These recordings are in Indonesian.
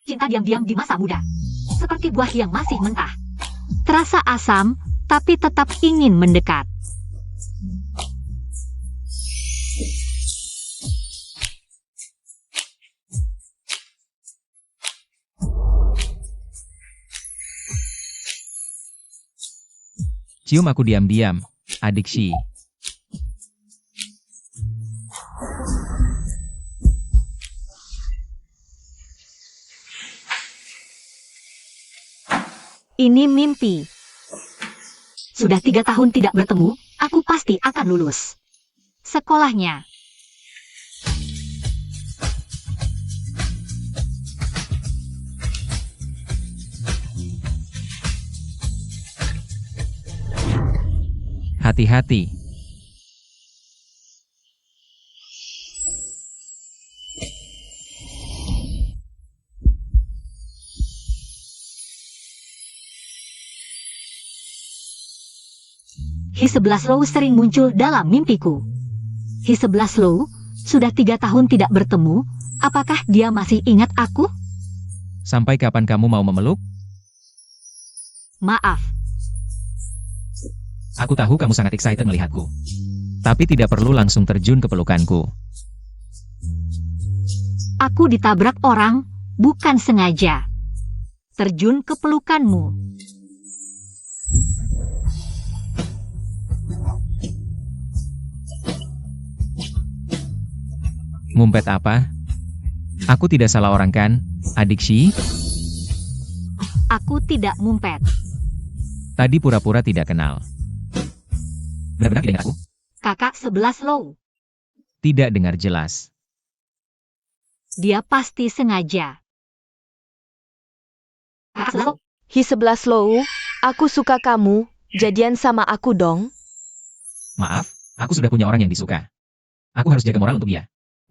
Cinta diam-diam di masa muda. Seperti buah yang masih mentah. Terasa asam, tapi tetap ingin mendekat. Cium aku diam-diam, adik Shi. Ini mimpi. Sudah 3 tahun tidak bertemu, aku pasti akan lulus. Sekolahnya. Hati-hati. Hi-11 Low sering muncul dalam mimpiku. Hi-11 Low, sudah 3 tahun tidak bertemu, apakah dia masih ingat aku? Sampai kapan kamu mau memeluk? Maaf, Aku tahu kamu sangat excited melihatku. Tapi tidak perlu langsung terjun ke pelukanku. aku ditabrak orang, bukan sengaja. Terjun ke pelukanmu. Ngumpet apa? Aku tidak salah orang kan, adik Shi? Aku tidak mumpet. Tadi pura-pura tidak kenal. Benar-benar tidak ingat aku? Kakak 11 Low, Tidak dengar jelas. dia pasti sengaja. Kakak 11 Low, Hi-11 Low, aku suka kamu, jadian sama aku dong. Maaf, aku sudah punya orang yang disuka. Aku harus jaga moral untuk dia.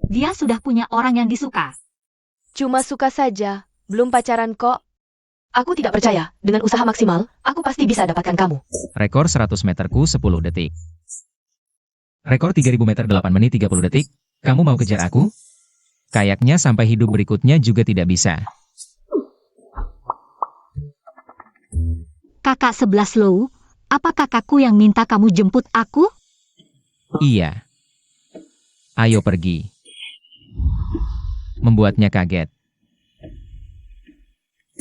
dia sudah punya orang yang disuka. Cuma suka saja, belum pacaran kok. Aku tidak percaya, dengan usaha maksimal, aku pasti bisa dapatkan kamu. Rekor 100 meterku 10 detik. Rekor 3000 meter 8 menit 30 detik. Kamu mau kejar aku? Kayaknya sampai hidup berikutnya juga tidak bisa. Kakak 11 Low, apa kakakku yang minta kamu jemput aku? Iya. Ayo pergi. Membuatnya kaget.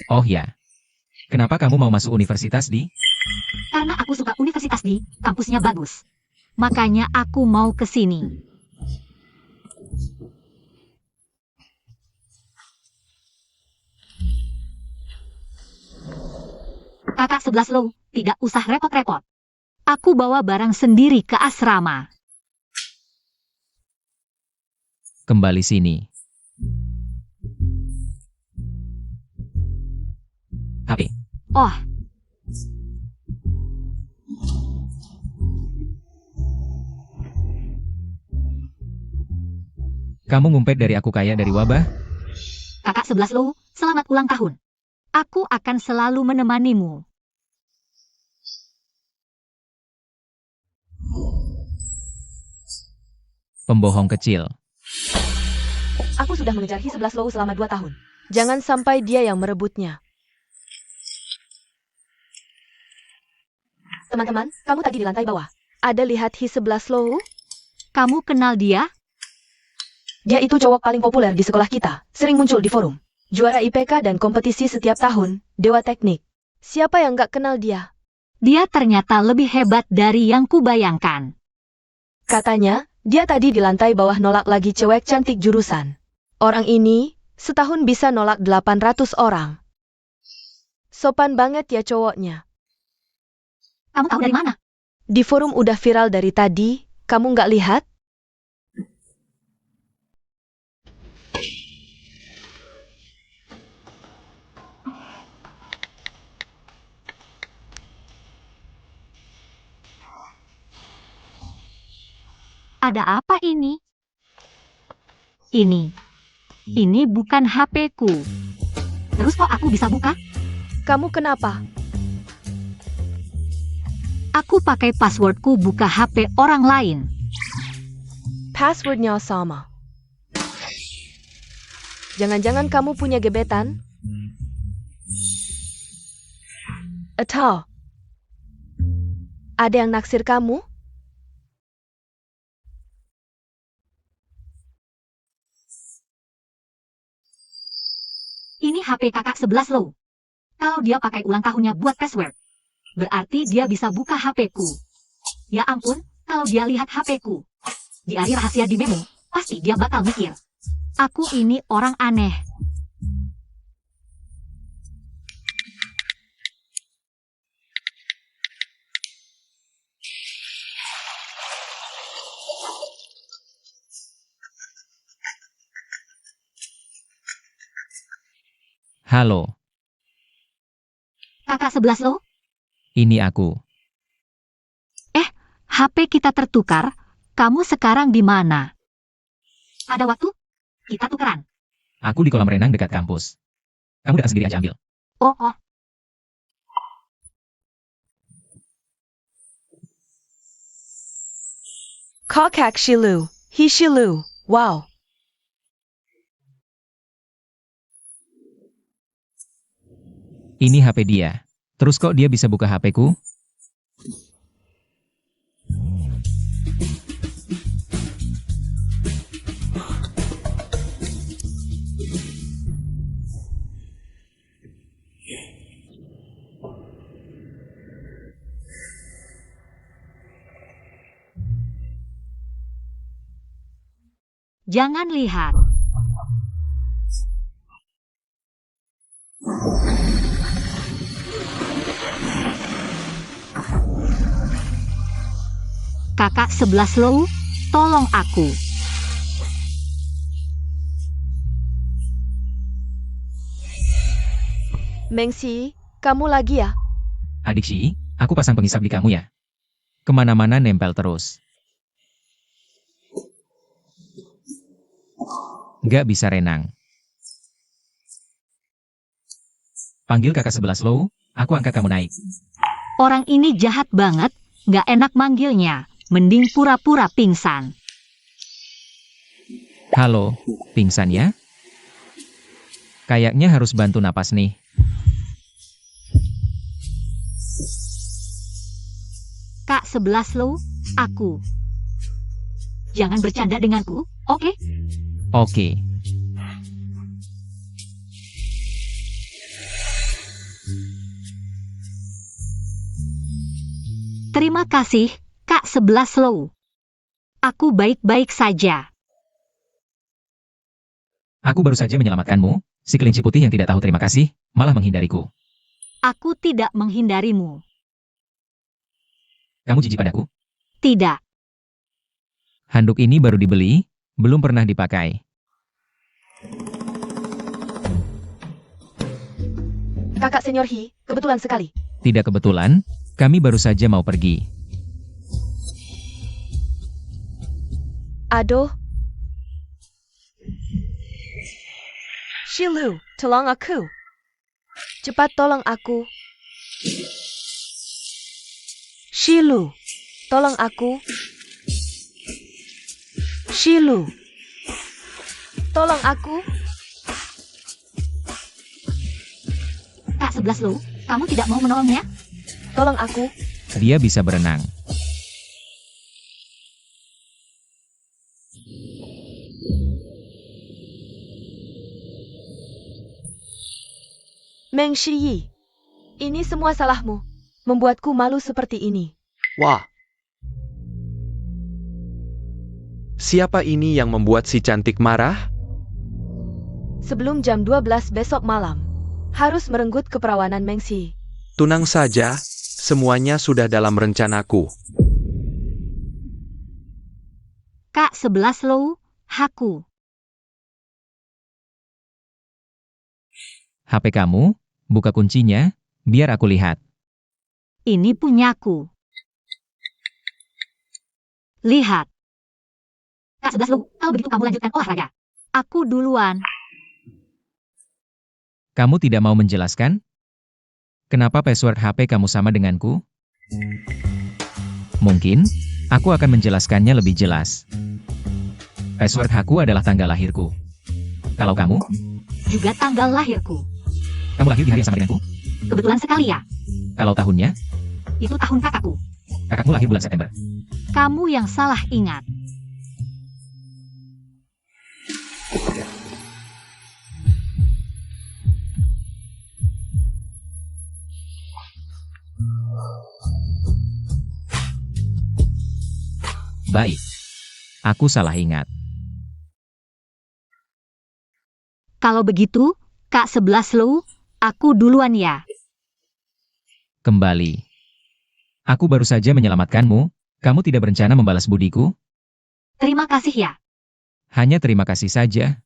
Oh ya. Kenapa kamu mau masuk universitas di? Karena aku suka universitas di, kampusnya bagus. Makanya aku mau ke sini. Kakak 11 Low, tidak usah repot-repot. Aku bawa barang sendiri ke asrama. Kembali sini. HP. Oh, Kamu ngumpet dari aku kaya dari wabah? kakak 11 Low, selamat ulang tahun. Aku akan selalu menemanimu. Pembohong kecil. Aku sudah mengejar Hi-11 Low selama 2 tahun. Jangan sampai dia yang merebutnya. Teman-teman, kamu tadi di lantai bawah. Ada lihat Hi-11 Low? Kamu kenal dia? Dia itu cowok paling populer di sekolah kita. Sering muncul di forum. Juara IPK dan kompetisi setiap tahun. Dewa teknik. Siapa yang gak kenal dia? Dia ternyata lebih hebat dari yang kubayangkan. Katanya, dia tadi di lantai bawah nolak lagi cewek cantik jurusan. Orang ini, setahun bisa nolak 800 orang. Sopan banget ya cowoknya. Kamu tahu dari mana? Di forum udah viral dari tadi, kamu nggak lihat? Ada apa ini? Ini bukan HP-ku. Terus kok aku bisa buka? Kamu kenapa? Aku pakai passwordku buka HP orang lain. Passwordnya sama. Jangan-jangan kamu punya gebetan? Atau ada yang naksir kamu? Ini HP kakak 11 loh. Kalau dia pakai ulang tahunnya buat password, berarti dia bisa buka HP-ku. Ya ampun, kalau dia lihat HP-ku, diari rahasia di memo, pasti dia bakal mikir, aku ini orang aneh. Halo, Kakak 11 loh, ini aku. HP kita tertukar, kamu sekarang di mana? Ada waktu? Kita tukeran. Aku di kolam renang dekat kampus. Kamu datang sendiri aja ambil. Oh. Kakak Shilu, He Shilu, wow. Ini HP dia. Terus kok dia bisa buka HP-ku? Jangan lihat. Kakak 11 loh, tolong aku. Mengsi, kamu lagi ya? Adik Shi, aku pasang pengisap di kamu ya. Kemana-mana nempel terus. Nggak bisa renang. Panggil kakak 11 low, aku angkat kamu naik. Orang ini jahat banget, nggak enak manggilnya. Mending pura-pura pingsan. Halo, pingsan ya? Kayaknya harus bantu napas nih. Kak 11 loh, aku. Jangan bercanda denganku, oke? Oke. Terima kasih, Kak 11 loh. Aku baik-baik saja. Aku baru saja menyelamatkanmu, si kelinci putih yang tidak tahu terima kasih, malah menghindariku. Aku tidak menghindarimu. Kamu jijik padaku? Tidak. Handuk ini baru dibeli, belum pernah dipakai. Kakak Senior He, kebetulan sekali. Tidak kebetulan, kami baru saja mau pergi. Aduh. Shilu, tolong aku. Cepat tolong aku. Shilu, tolong aku. Shilu, tolong aku. Kak 11 loh, kamu tidak mau menolongnya? Tolong aku. Dia bisa berenang. Meng Shiyi, ini semua salahmu. Membuatku malu seperti ini. Wah. Siapa ini yang membuat si cantik marah? Sebelum jam 12 besok malam, harus merenggut keperawanan Meng Shiyi. Tunang saja, semuanya sudah dalam rencanaku. Kak 11 loh, aku. HP kamu, buka kuncinya, biar aku lihat. Ini punyaku. Lihat. Kak 11 loh, kalau begitu kamu lanjutkan olahraga. Aku duluan. Kamu tidak mau menjelaskan? Kenapa password HP kamu sama denganku? Mungkin, aku akan menjelaskannya lebih jelas. Password aku adalah tanggal lahirku. Kalau kamu, Juga tanggal lahirku. kamu lahir di hari yang sama denganku? Kebetulan sekali ya. Kalau tahunnya, Itu tahun kakakku. kakakmu lahir bulan September. Kamu yang salah ingat. Baik. Aku salah ingat. Kalau begitu, Kak 11 Lu, aku duluan ya. Kembali. Aku baru saja menyelamatkanmu. Kamu tidak berencana membalas budiku? Terima kasih ya. Hanya terima kasih saja.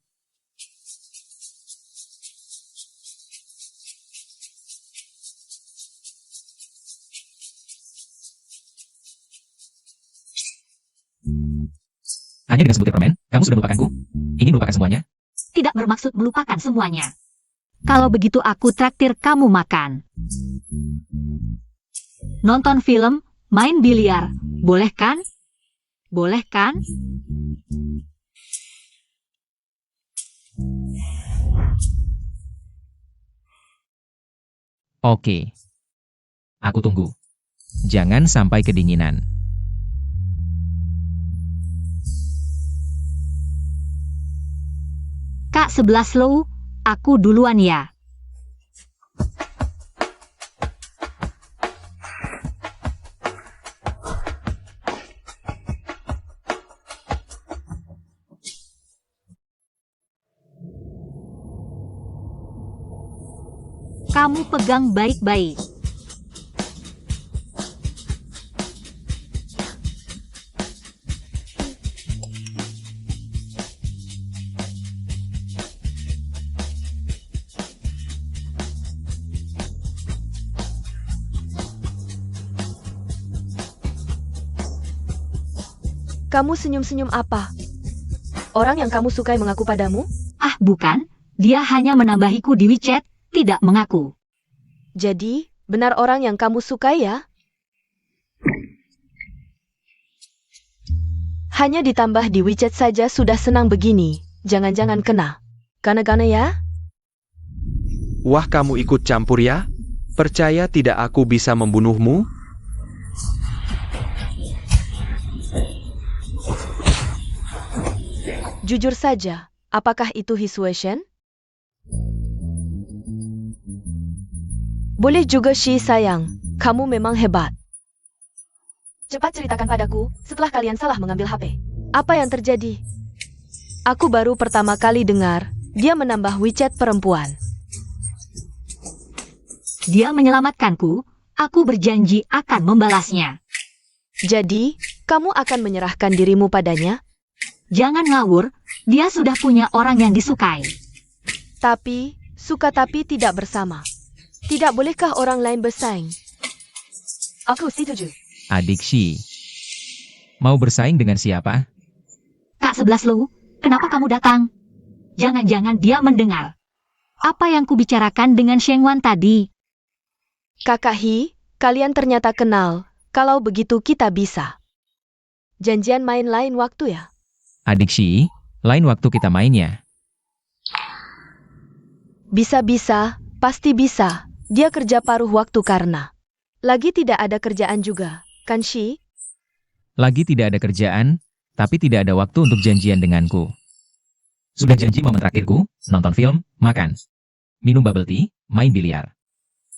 Hanya dengan sebutir permen, kamu sudah melupakanku? Ingin melupakan semuanya? Tidak bermaksud melupakan semuanya. Kalau begitu aku traktir kamu makan. Nonton film, main biliar, boleh kan? Boleh kan? Oke. Aku tunggu. Jangan sampai kedinginan. Kak 11 Lu, aku duluan ya. Kamu pegang baik-baik. Kamu senyum-senyum apa? Orang yang kamu sukai mengaku padamu? Ah bukan, dia hanya menambahiku di WeChat, tidak mengaku. Jadi, benar orang yang kamu sukai ya? Hanya ditambah di WeChat saja sudah senang begini. Jangan-jangan kena. Gana-gana ya? Wah, kamu ikut campur ya? Percaya tidak aku bisa membunuhmu? Jujur saja, apakah itu Hisuation? Boleh juga Shi sayang, kamu memang hebat. Cepat ceritakan padaku, setelah kalian salah mengambil HP. Apa yang terjadi? Aku baru pertama kali dengar, dia menambah WeChat perempuan. Dia menyelamatkanku, aku berjanji akan membalasnya. Jadi, kamu akan menyerahkan dirimu padanya? Jangan ngawur, dia sudah punya orang yang disukai. Tapi, suka tapi tidak bersama. Tidak bolehkah orang lain bersaing? Aku setuju. Adik Shi. Mau bersaing dengan siapa? Kak 11 Lu, kenapa kamu datang? Jangan-jangan dia mendengar. Apa yang kubicarakan dengan Shengwan tadi? Kakak Hi, kalian ternyata kenal. Kalau begitu kita bisa. Janjian main lain waktu ya? Adik Shi, lain waktu kita main ya. Bisa-bisa, pasti bisa. Dia kerja paruh waktu karena. Lagi tidak ada kerjaan juga, kan Shi? Lagi tidak ada kerjaan, tapi tidak ada waktu untuk janjian denganku. Sudah janji mau mentraktirku, nonton film, makan, minum bubble tea, main biliar.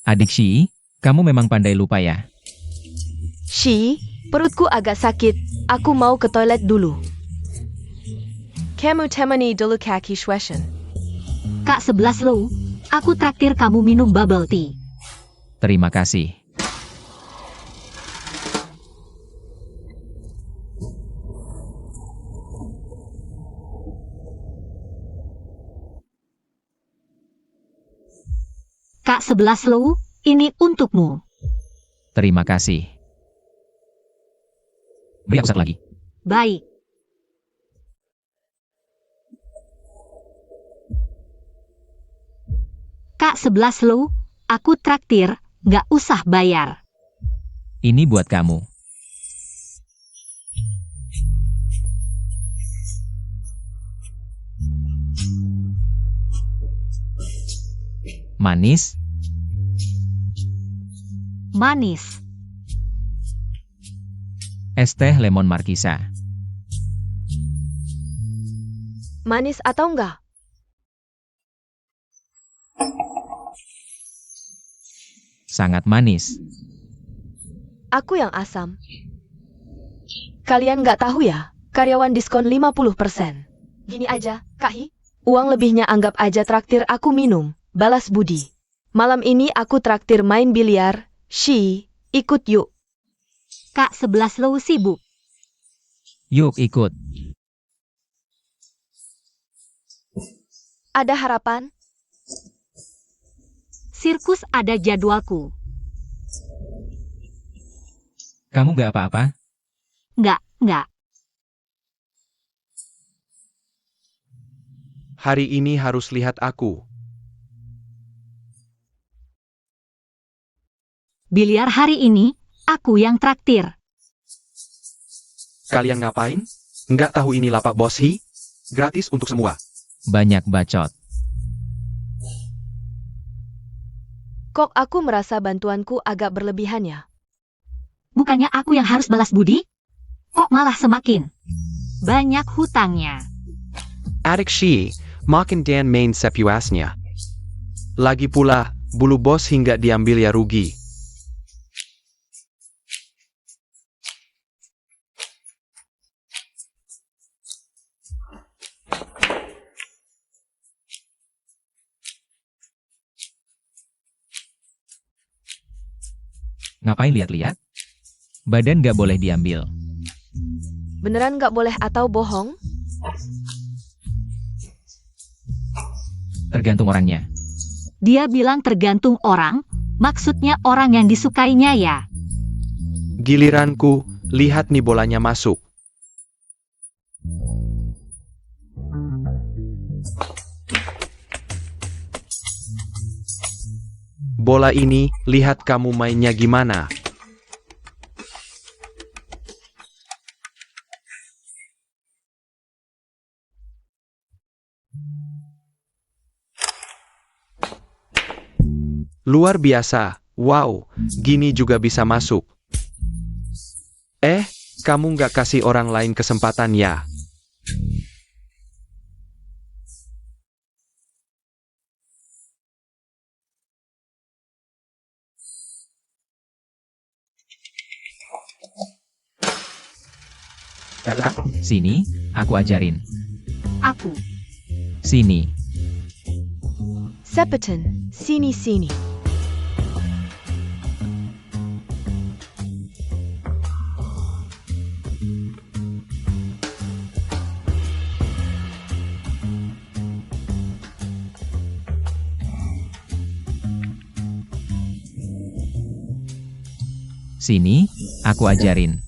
Adik Shi, kamu memang pandai lupa ya. Shi, perutku agak sakit. Aku mau ke toilet dulu. Kamu temani dulu kaki Shweshen. Kak 11 Lu, aku traktir kamu minum bubble tea. Terima kasih. Kak 11 Lu, ini untukmu. Terima kasih. Beri aku satu lagi. Baik. Kak 11 Lu, aku traktir, nggak usah bayar. Ini buat kamu. Manis? Manis. Es teh lemon markisa. Manis atau enggak? Sangat manis. Aku yang asam. Kalian nggak tahu ya, karyawan diskon 50%. Gini aja, Kak Hi. Uang lebihnya anggap aja traktir aku minum, balas budi. Malam ini aku traktir main biliar, Shi, ikut yuk. Kak 11 Low sibuk. Yuk ikut. Ada harapan? Sirkus ada jadwalku. Kamu gak apa-apa? Nggak. Hari ini harus lihat aku. Biliar hari ini, aku yang traktir. Kalian ngapain? Nggak tahu ini lapak Bos Hi? Gratis untuk semua. Banyak bacot. Kok aku merasa bantuanku agak berlebihan ya? Bukannya aku yang harus balas budi? Kok malah semakin banyak hutangnya? Adik Shi, makin dan main sepuasnya. Lagi pula, bulu bos hingga diambil ya rugi. Ngapain lihat-lihat? Badan gak boleh diambil. Beneran nggak boleh atau bohong? Tergantung orangnya. Dia bilang tergantung orang, maksudnya orang yang disukainya ya. Giliranku, lihat nih bolanya masuk. Bola ini, lihat kamu mainnya gimana. Luar biasa, wow, gini juga bisa masuk. Kamu nggak kasih orang lain kesempatan ya? Sini, aku ajarin. Aku. Sini. Sepeton, sini. Sini, aku ajarin.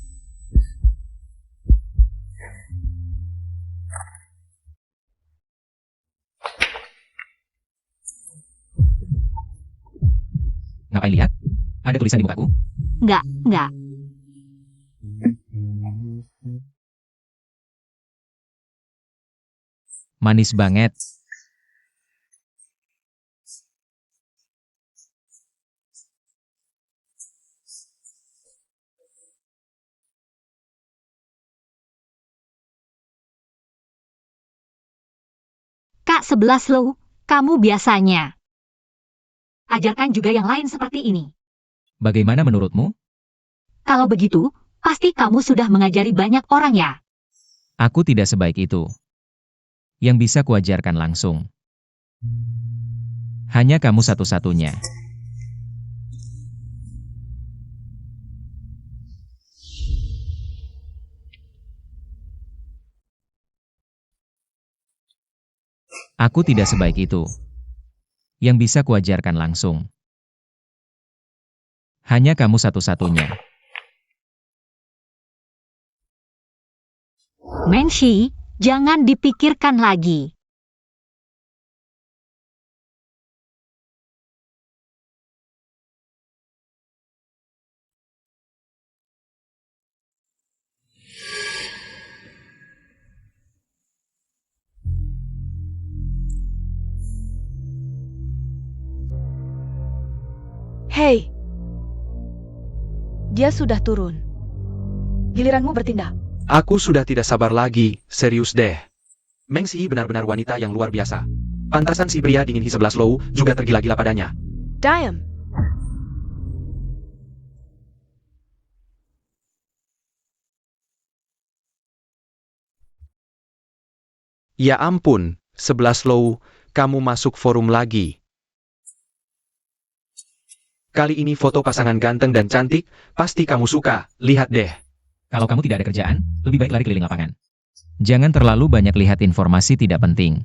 Ngapain lihat? Ada tulisan di mukaku? Nggak. Manis banget. Kak 11 Low, kamu biasanya. Ajarkan juga yang lain seperti ini. Bagaimana menurutmu? Kalau begitu, pasti kamu sudah mengajari banyak orang ya. Aku tidak sebaik itu. Yang bisa kuajarkan langsung. Hanya kamu satu-satunya. Aku tidak sebaik itu. Yang bisa kuajarkan langsung. Hanya kamu satu-satunya. Menshi, jangan dipikirkan lagi. Hei, dia sudah turun. Giliranmu bertindak. Aku sudah tidak sabar lagi, serius deh. Meng Si benar-benar wanita yang luar biasa. Pantasan si pria dingin Hi-11 Low juga tergila-gila padanya. Diam. Ya ampun, 11 Low, kamu masuk forum lagi. Kali ini foto pasangan ganteng dan cantik, pasti kamu suka, lihat deh. Kalau kamu tidak ada kerjaan, lebih baik lari keliling lapangan. Jangan terlalu banyak lihat informasi tidak penting.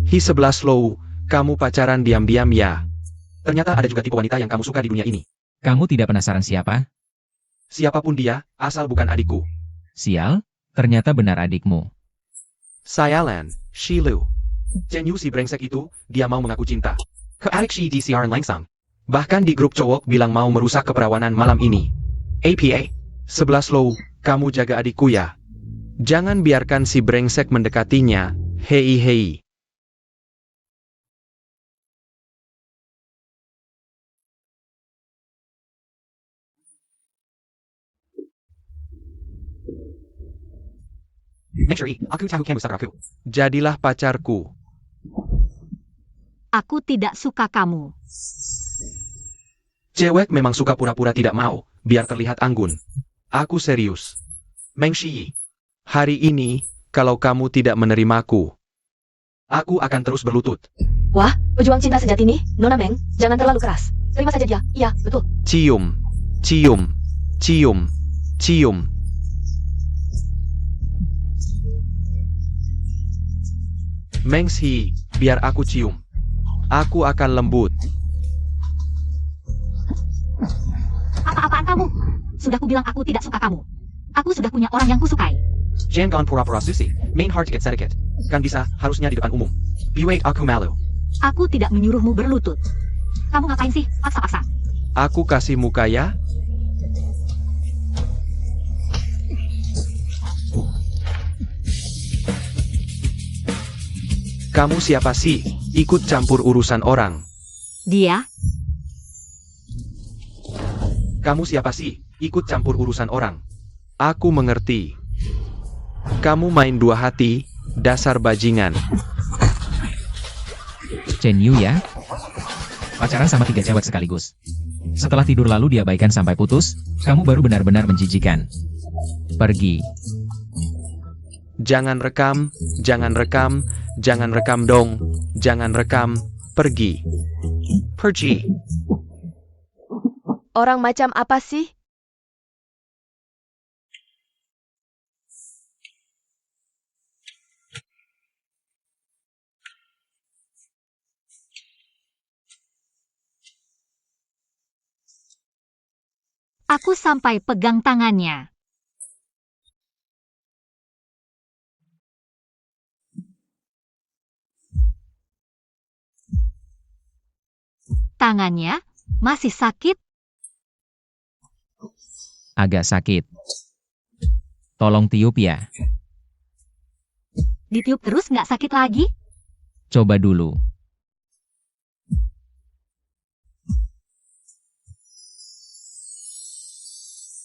Hi-11 Low, kamu pacaran diam-diam ya. Ternyata ada juga tipe wanita yang kamu suka di dunia ini. Kamu tidak penasaran siapa? Siapapun dia, asal bukan adikku. Sial, ternyata benar adikmu. Sialan, Shilu. Chen Yu si brengsek itu, dia mau mengaku cinta. Ke adik Shi di siaran langsung. Bahkan di grup cowok bilang mau merusak keperawanan malam ini. APA, 11 Low, kamu jaga adikku ya. Jangan biarkan si brengsek mendekatinya, hei hei. Aku tahu kamu suka aku. Jadilah pacarku. Aku tidak suka kamu. Cewek memang suka pura-pura tidak mau, biar terlihat anggun. Aku serius. Meng Shi, hari ini, kalau kamu tidak menerimaku, aku akan terus berlutut. Wah, pejuang cinta sejati nih, Nona Meng, jangan terlalu keras. Terima saja dia. Iya, betul. Cium, cium, cium, cium. Meng Shi, biar aku cium. Aku akan lembut. Apa-apaan kamu? Sudah kubilang aku tidak suka kamu. Aku sudah punya orang yang kusukai. Jangan pura-pura susi, main hard sedikit. Kan bisa, harusnya di depan umum. Biwait aku malu. Aku tidak menyuruhmu berlutut. Kamu ngapain sih? Paksa-paksa. Aku kasih muka ya. Kamu siapa sih? Ikut campur urusan orang. Dia? Kamu siapa sih? Ikut campur urusan orang. Aku mengerti. Kamu main dua hati, dasar bajingan. Chen Yu ya? Pacaran sama 3 cewek sekaligus. Setelah tidur lalu diabaikan sampai putus, kamu baru benar-benar menjijikan. Pergi. Jangan rekam, jangan rekam, jangan rekam dong, jangan rekam, pergi. Pergi. Orang macam apa sih? Aku sampai pegang tangannya. Tangannya masih sakit? Agak sakit. Tolong tiup ya. Ditiup terus nggak sakit lagi? Coba dulu.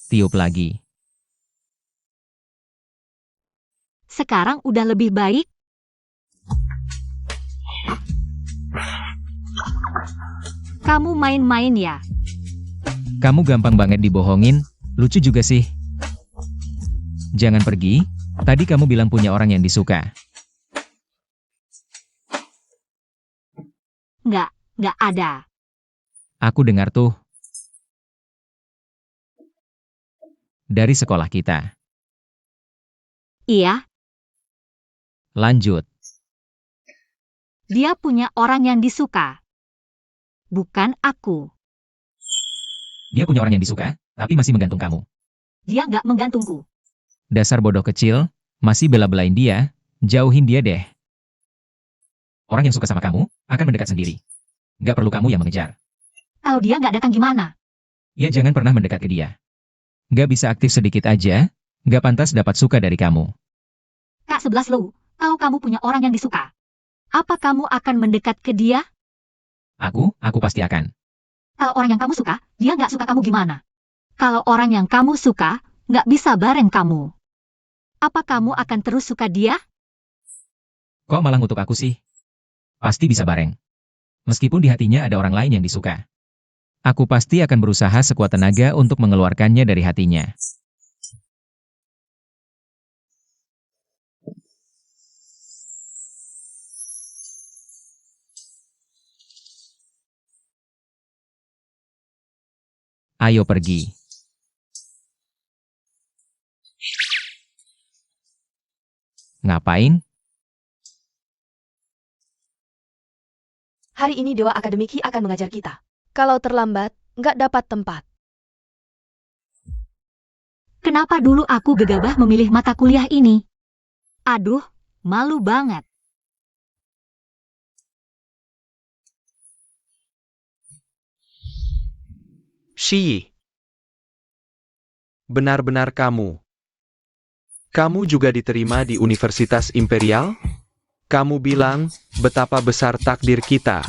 Tiup lagi. Sekarang udah lebih baik? Kamu main-main ya? Kamu gampang banget dibohongin, lucu juga sih. Jangan pergi, tadi kamu bilang punya orang yang disuka. Nggak ada. Aku dengar tuh. Dari sekolah kita. Iya, Lanjut. dia punya orang yang disuka. Bukan aku. Dia punya orang yang disuka, tapi masih menggantung kamu. Dia nggak menggantungku. Dasar bodoh kecil, masih bela-belain dia, jauhin dia deh. Orang yang suka sama kamu, akan mendekat sendiri. Gak perlu kamu yang mengejar. Kalau dia nggak datang gimana? Ya jangan pernah mendekat ke dia. Gak bisa aktif sedikit aja, gak pantas dapat suka dari kamu. Kak 11 Lu, tahu kamu punya orang yang disuka. Apa kamu akan mendekat ke dia? Aku pasti akan. Kalau orang yang kamu suka, dia nggak suka kamu gimana? Kalau orang yang kamu suka, nggak bisa bareng kamu. Apa kamu akan terus suka dia? Kok malah ngutuk aku sih? Pasti bisa bareng. Meskipun di hatinya ada orang lain yang disuka. Aku pasti akan berusaha sekuat tenaga untuk mengeluarkannya dari hatinya. Ayo pergi. Ngapain? Hari ini Dewa Akademiki akan mengajar kita. Kalau terlambat, nggak dapat tempat. Kenapa dulu aku gegabah memilih mata kuliah ini? Aduh, malu banget. Shi. Benar-benar kamu. Kamu juga diterima di Universitas Imperial? Kamu bilang, betapa besar takdir kita.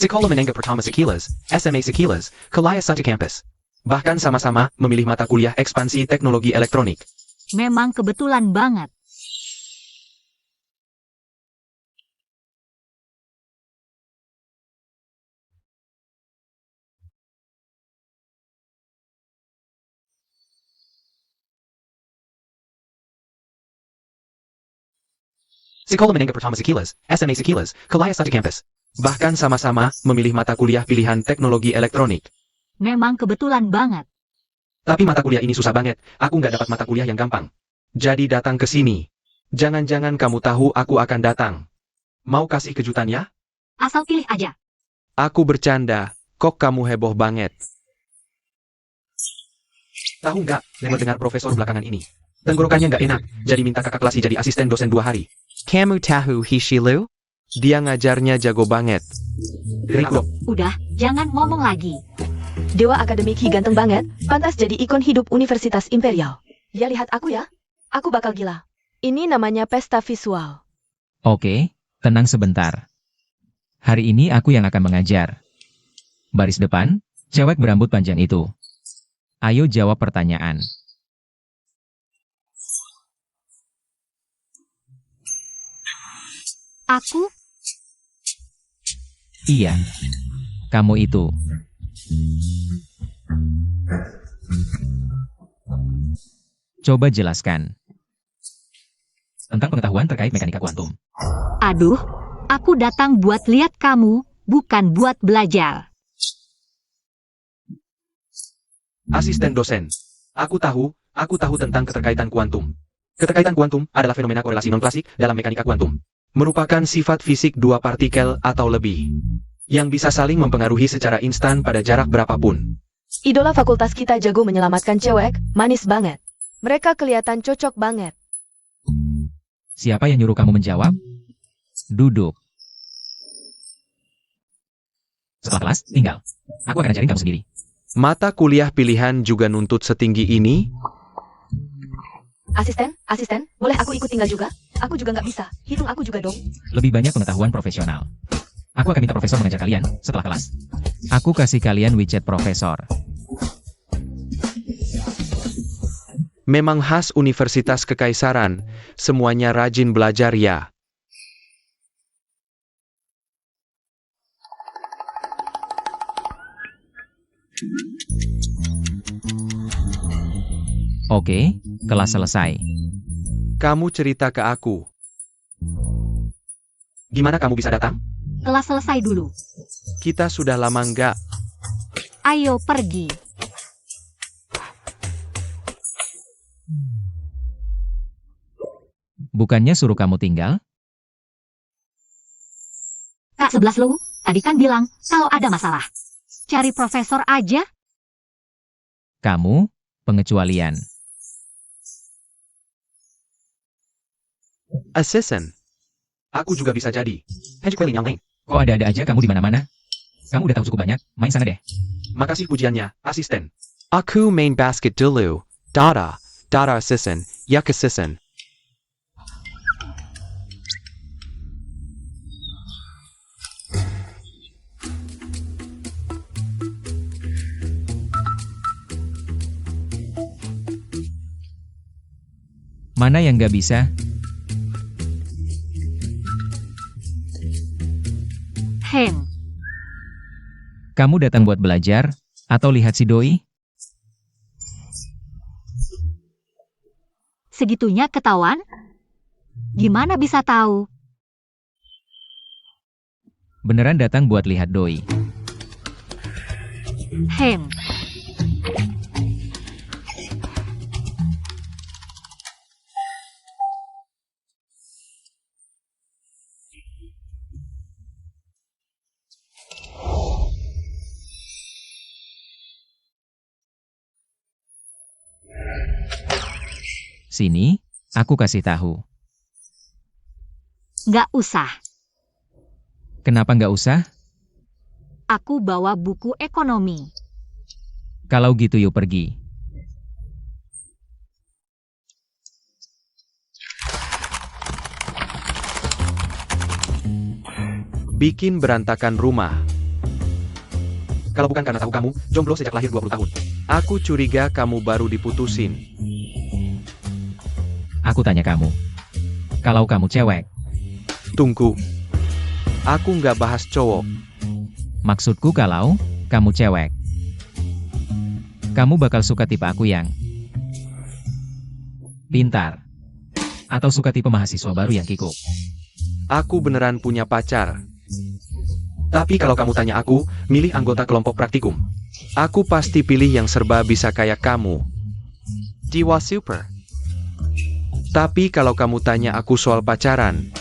Sekolah Menengah Pertama Sekilas, SMA Sekilas, Kelaya Satu Campus. Bahkan sama-sama memilih mata kuliah ekspansi teknologi elektronik. Memang kebetulan banget. Sekolah Menengah Pertama Sekilas, SMA Sekilas, Kelaya Satu Campus. Bahkan sama-sama memilih mata kuliah pilihan teknologi elektronik. Memang kebetulan banget. Tapi mata kuliah ini susah banget, aku nggak dapat mata kuliah yang gampang. Jadi datang ke sini. Jangan-jangan kamu tahu aku akan datang. Mau kasih kejutan ya? Asal pilih aja. Aku bercanda, kok kamu heboh banget. Tahu nggak, dengar profesor belakangan ini. Tenggorokannya nggak enak, jadi minta kakak kelas jadi asisten dosen 2 hari. Kamu tahu Hishilu? Dia ngajarnya jago banget. Udah, jangan ngomong lagi. Dewa Akademiki ganteng banget, pantas jadi ikon hidup Universitas Imperial. Ya lihat aku ya, aku bakal gila. Ini namanya pesta visual. Oke, tenang sebentar. Hari ini aku yang akan mengajar. Baris depan, cewek berambut panjang itu. Ayo jawab pertanyaan. Aku? Iya. Kamu itu. Coba jelaskan. Tentang pengetahuan terkait mekanika kuantum. Aduh, aku datang buat lihat kamu, bukan buat belajar. Asisten dosen. Aku tahu tentang keterkaitan kuantum. Keterkaitan kuantum adalah fenomena korelasi non-klasik dalam mekanika kuantum. Merupakan sifat fisik dua partikel atau lebih. Yang bisa saling mempengaruhi secara instan pada jarak berapapun. Idola fakultas kita jago menyelamatkan cewek, manis banget. Mereka kelihatan cocok banget. Siapa yang nyuruh kamu menjawab? Duduk. Setelah kelas, tinggal. Aku akan ajarin kamu sendiri. Mata kuliah pilihan juga nuntut setinggi ini? Asisten, boleh aku ikut tinggal juga? Aku juga nggak bisa, hitung aku juga dong. Lebih banyak pengetahuan profesional. Aku akan minta profesor mengajar kalian setelah kelas. Aku kasih kalian WeChat profesor. Memang khas Universitas Kekaisaran, semuanya rajin belajar ya. Oke, kelas selesai. Kamu cerita ke aku. Gimana kamu bisa datang? Kelas selesai dulu. Kita sudah lama nggak. Ayo pergi. Bukannya suruh kamu tinggal? Kak 11 lu, tadi kan bilang kalau ada masalah. Cari profesor aja. Kamu, pengecualian. Assistant. Aku juga bisa jadi. Hejkweli yang lain. Kok ada-ada aja kamu di mana-mana? Kamu udah tahu cukup banyak, main sana deh. Makasih pujiannya, asisten. Aku main basket dulu. Dada assistant, yak assistant. Mana yang nggak bisa? Heng, Kamu datang buat belajar? Atau lihat si doi? segitunya ketahuan? Gimana bisa tahu? Beneran datang buat lihat doi. Heng, Sini, aku kasih tahu. nggak usah. Kenapa nggak usah? Aku bawa buku ekonomi. Kalau gitu yuk pergi. Bikin berantakan rumah. Kalau bukan karena tahu kamu, jomblo sejak lahir 20 tahun. Aku curiga kamu baru diputusin. Aku tanya kamu. Kalau kamu cewek, Tunggu. Aku nggak bahas cowok. maksudku kalau kamu cewek. Kamu bakal suka tipe aku yang pintar. Atau suka tipe mahasiswa baru yang kikuk. Aku beneran punya pacar. Tapi kalau kamu tanya aku, milih anggota kelompok praktikum. Aku pasti pilih yang serba bisa kayak kamu. Jiwa super. Tapi kalau kamu tanya aku soal pacaran,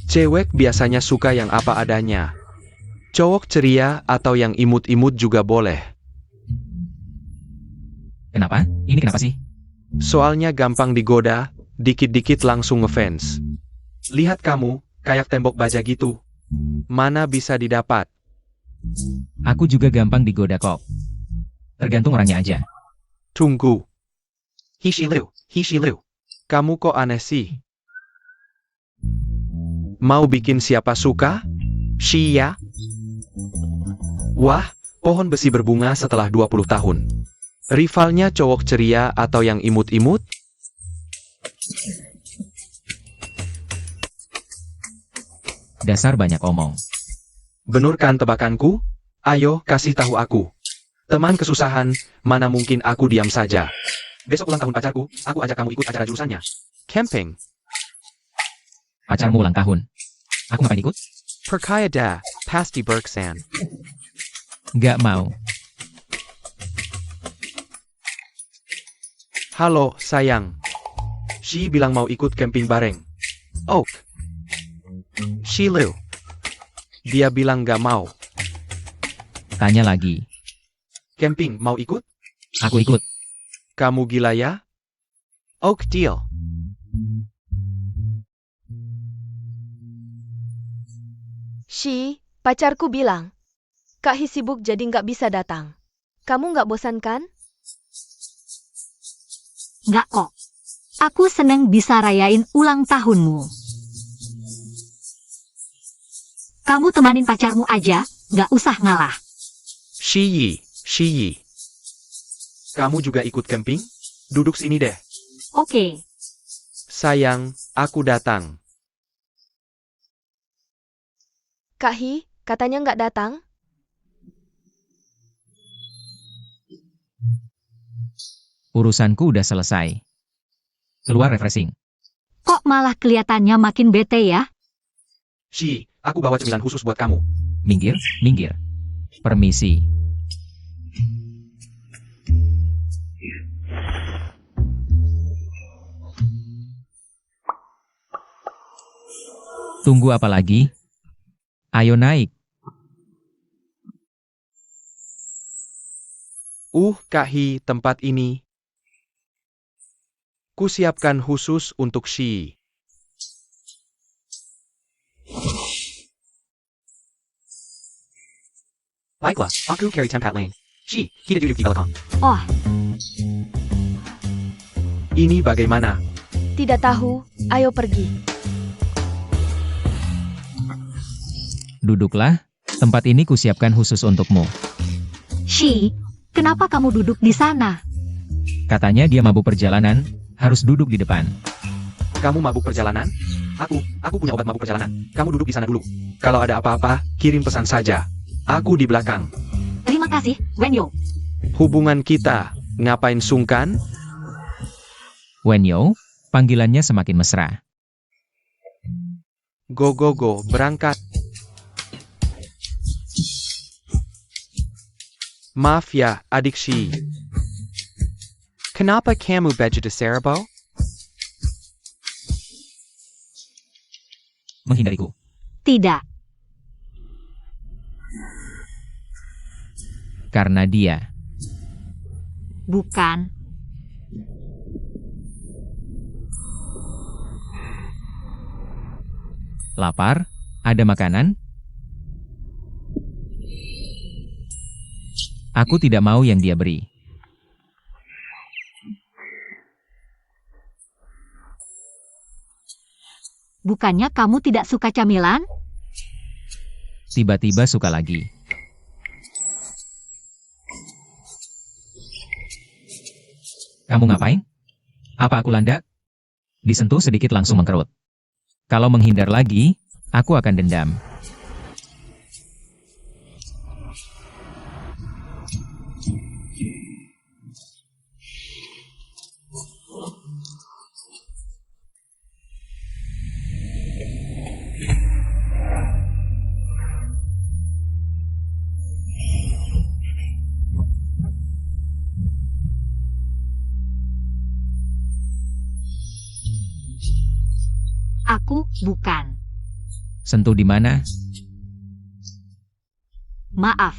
cewek biasanya suka yang apa adanya. Cowok ceria atau yang imut-imut juga boleh. Kenapa? Ini kenapa sih? Soalnya gampang digoda, dikit-dikit langsung ngefans. Lihat kamu, kayak tembok baja gitu. Mana bisa didapat? Aku juga gampang digoda kok. Tergantung orangnya aja. Tunggu. Hishilu. Kamu kok aneh sih? Mau bikin siapa suka? Shia? Wah, pohon besi berbunga setelah 20 tahun. Rivalnya cowok ceria atau yang imut-imut? Dasar banyak omong. Bener kan tebakanku? Ayo, kasih tahu aku. Teman kesusahan, mana mungkin aku diam saja. Besok ulang tahun pacarku, aku ajak kamu ikut acara jurusannya. Camping. Pacarmu ulang tahun. Aku ngapain ikut? Perkaya pasti Berksan. Nggak mau. Halo, sayang. Shi bilang mau ikut camping bareng. Oh. Shilu. Dia bilang gak mau. Tanya lagi. Camping, mau ikut? Aku ikut. Kamu gila ya? Oke, deal. Shi, pacarku bilang, Kak Hi sibuk jadi nggak bisa datang. Kamu nggak bosan kan? Nggak kok. Aku seneng bisa rayain ulang tahunmu. Kamu temanin pacarmu aja, nggak usah ngalah. Shi Yi. Kamu juga ikut camping? Duduk sini deh. Oke, Sayang, aku datang. Kak Hi, katanya nggak datang? Urusanku udah selesai. Keluar refreshing. kok malah kelihatannya makin bete ya? Shi, aku bawa cemilan khusus buat kamu. Minggir, minggir. Permisi. Tunggu apa lagi? Ayo naik. Kak Hi, tempat ini. Kusiapkan khusus untuk Shi. Baiklah, aku carry tempat lain. Shi, kita duduk di belakang. Oh, Ini bagaimana? Tidak tahu, ayo pergi. Duduklah. Tempat ini kusiapkan khusus untukmu. Shi, kenapa kamu duduk di sana? Katanya dia mabuk perjalanan. harus duduk di depan. Kamu mabuk perjalanan? Aku punya obat mabuk perjalanan. Kamu duduk di sana dulu. Kalau ada apa-apa, kirim pesan saja. Aku di belakang. Terima kasih, Wenyo. Hubungan kita, ngapain sungkan? Wenyo, panggilannya semakin mesra. Go, berangkat. Maaf ya, adik Shi. Kenapa kamu baju de serbo? Menghindariku. Tidak. Karena dia. Bukan. Lapar? Ada makanan? Aku tidak mau yang dia beri. Bukannya kamu tidak suka camilan? Tiba-tiba suka lagi. Kamu ngapain? Apa aku landak? Disentuh sedikit langsung mengkerut. Kalau menghindar lagi, aku akan dendam. Aku bukan. Sentuh di mana? Maaf.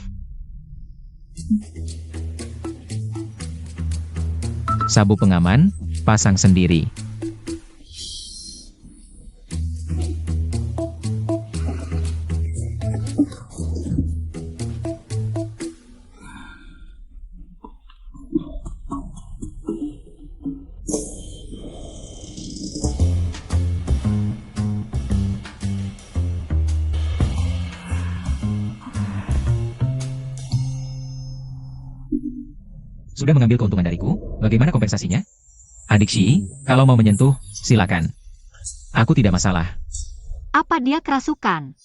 Sabuk pengaman, pasang sendiri. Sudah mengambil keuntungan dariku, bagaimana kompensasinya? Adik Shi, kalau mau menyentuh, silakan. Aku tidak masalah. Apa dia kerasukan?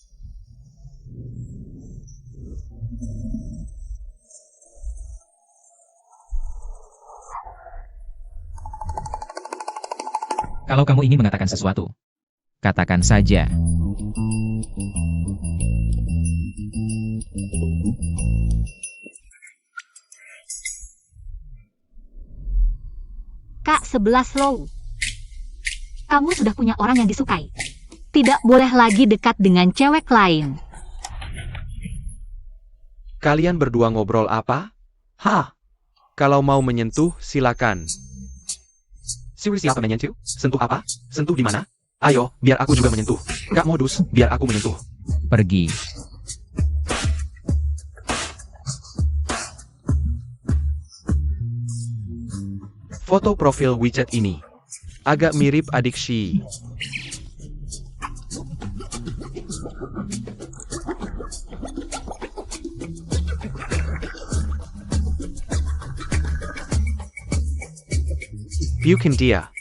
Kalau kamu ingin mengatakan sesuatu, katakan saja. Kak 11 Low. Kamu sudah punya orang yang disukai. Tidak boleh lagi dekat dengan cewek lain. Kalian berdua ngobrol apa? Hah? Kalau mau menyentuh, silakan. Siapa menyentuh? Sentuh apa? Sentuh di mana? Ayo, biar aku juga menyentuh. Gak modus, biar aku menyentuh. Pergi. Foto profil WeChat ini agak mirip adik Shi. Bukan dia.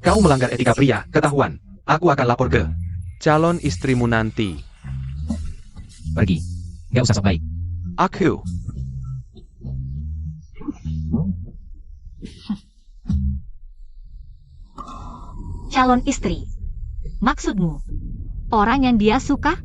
Kau melanggar etika pria, ketahuan. Aku akan lapor ke calon istrimu nanti. Pergi. Gak usah sok baik. Aku. Calon istri. Maksudmu, orang yang dia suka?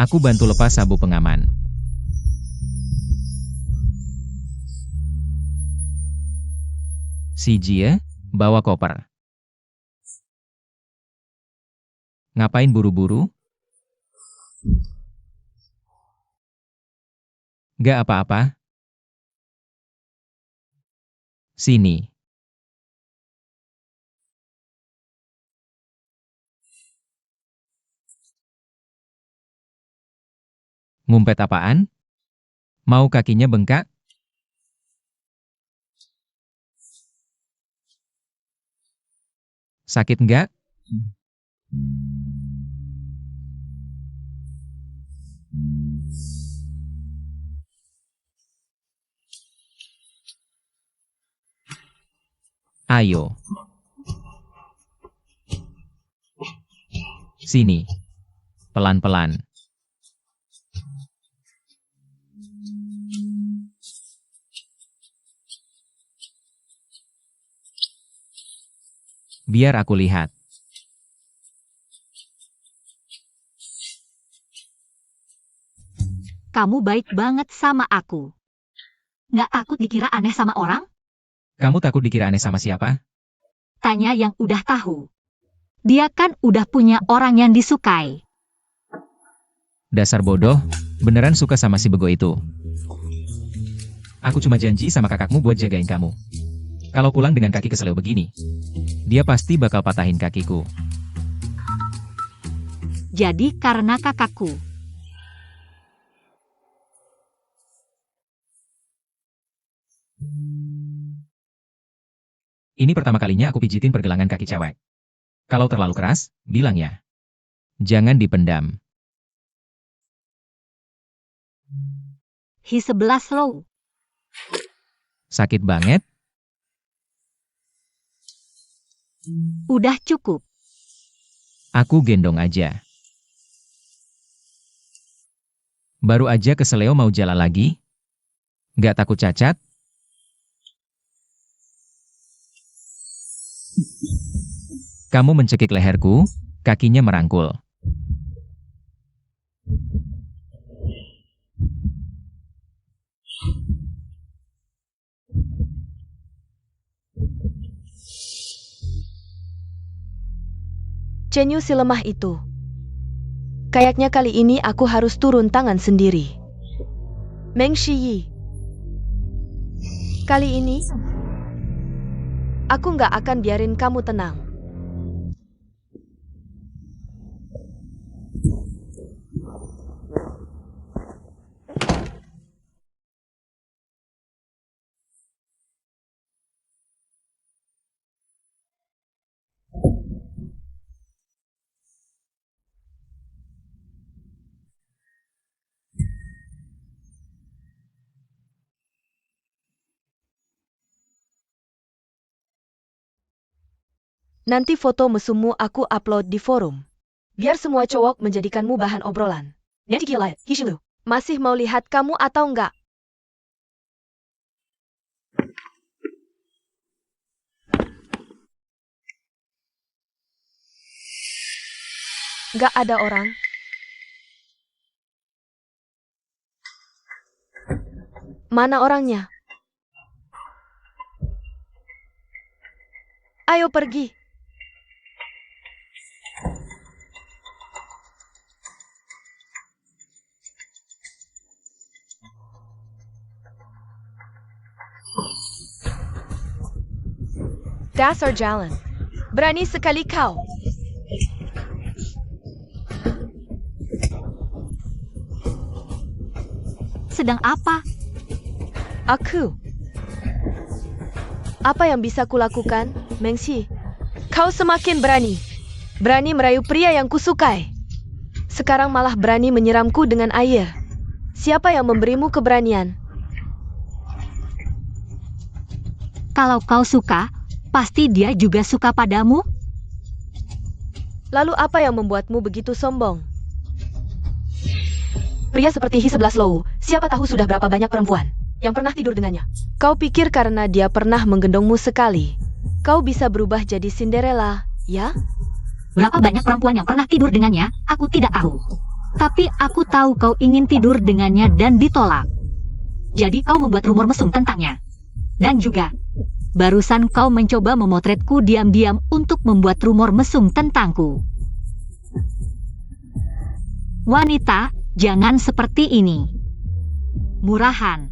Aku bantu lepas sabuk pengaman. Si Jie, bawa koper. Ngapain buru-buru? Gak apa-apa. Sini. Ngumpet apaan? Mau kakinya bengkak? Sakit nggak? Ayo. Sini. Pelan-pelan. Biar aku lihat. Kamu baik banget sama aku. Nggak takut dikira aneh sama orang? Kamu takut dikira aneh sama siapa? Tanya yang udah tahu. Dia kan udah punya orang yang disukai. Dasar bodoh, beneran suka sama si bego itu. Aku cuma janji sama kakakmu buat jagain kamu. Kalau pulang dengan kaki keseleo begini, dia pasti bakal patahin kakiku. Jadi karena kakakku. Ini pertama kalinya aku pijitin pergelangan kaki cewek. Kalau terlalu keras, bilang ya. Jangan dipendam. Hi 11 low. Sakit banget? Udah cukup. Aku gendong aja. Baru aja keseleo mau jalan lagi? Nggak takut cacat? Kamu mencekik leherku, kakinya merangkul. Chen Yu si lemah itu. Kayaknya kali ini aku harus turun tangan sendiri. Meng Shiyi. Kali ini, aku nggak akan biarin kamu tenang. Nanti foto mesummu aku upload di forum. Biar semua cowok menjadikanmu bahan obrolan. Nanti gila, Hishilu. Masih mau lihat kamu atau enggak? Enggak ada orang. Mana orangnya? Ayo pergi. Dasar jalan. Berani sekali kau. Sedang apa? Aku. Apa yang bisa kulakukan, Mengxi? Kau semakin berani. Berani merayu pria yang kusukai. Sekarang malah berani menyiramku dengan air. Siapa yang memberimu keberanian? Kalau kau suka, pasti dia juga suka padamu. Lalu apa yang membuatmu begitu sombong? Pria seperti Hi 11 Low, siapa tahu sudah berapa banyak perempuan yang pernah tidur dengannya. Kau pikir karena dia pernah menggendongmu sekali, kau bisa berubah jadi Cinderella, ya? Berapa banyak perempuan yang pernah tidur dengannya, aku tidak tahu. Tapi aku tahu kau ingin tidur dengannya dan ditolak. Jadi kau membuat rumor mesum tentangnya. Dan juga, barusan kau mencoba memotretku diam-diam untuk membuat rumor mesum tentangku. Wanita, jangan seperti ini. Murahan.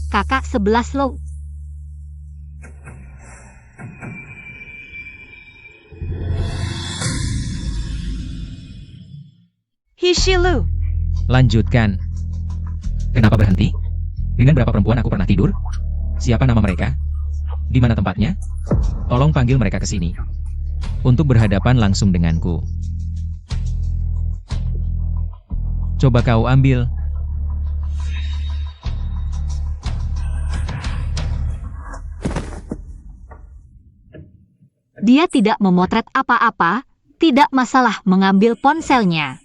Kakak 11 loh. Hishilu. Lanjutkan. Kenapa berhenti? Dengan berapa perempuan aku pernah tidur? Siapa nama mereka? Di mana tempatnya? Tolong panggil mereka ke sini. Untuk berhadapan langsung denganku. Coba kau ambil. Dia tidak memotret apa-apa, tidak masalah mengambil ponselnya.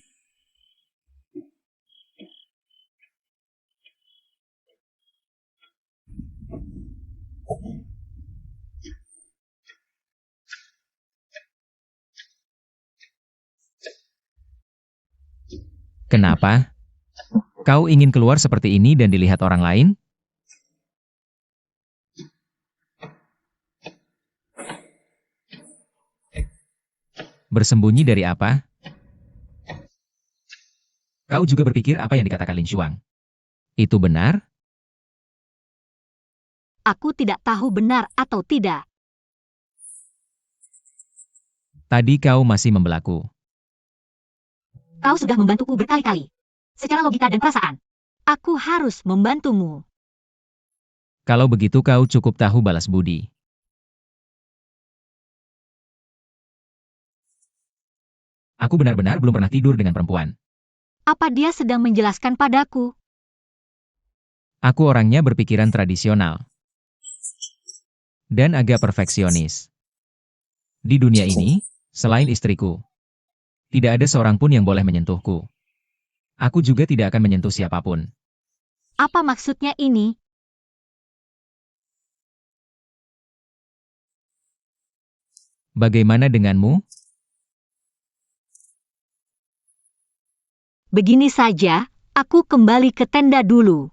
Kenapa? Kau ingin keluar seperti ini dan dilihat orang lain? Bersembunyi dari apa? Kau juga berpikir apa yang dikatakan Lin Xuang? Itu benar? Aku tidak tahu benar atau tidak. Tadi kau masih membelaku. Kau sudah membantuku berkali-kali. Secara logika dan perasaan, aku harus membantumu. Kalau begitu kau cukup tahu balas budi. Aku benar-benar belum pernah tidur dengan perempuan. Apa dia sedang menjelaskan padaku? Aku orangnya berpikiran tradisional. Dan agak perfeksionis. Di dunia ini, selain istriku, tidak ada seorang pun yang boleh menyentuhku. Aku juga tidak akan menyentuh siapapun. Apa maksudnya ini? Bagaimana denganmu? Begini saja, aku kembali ke tenda dulu.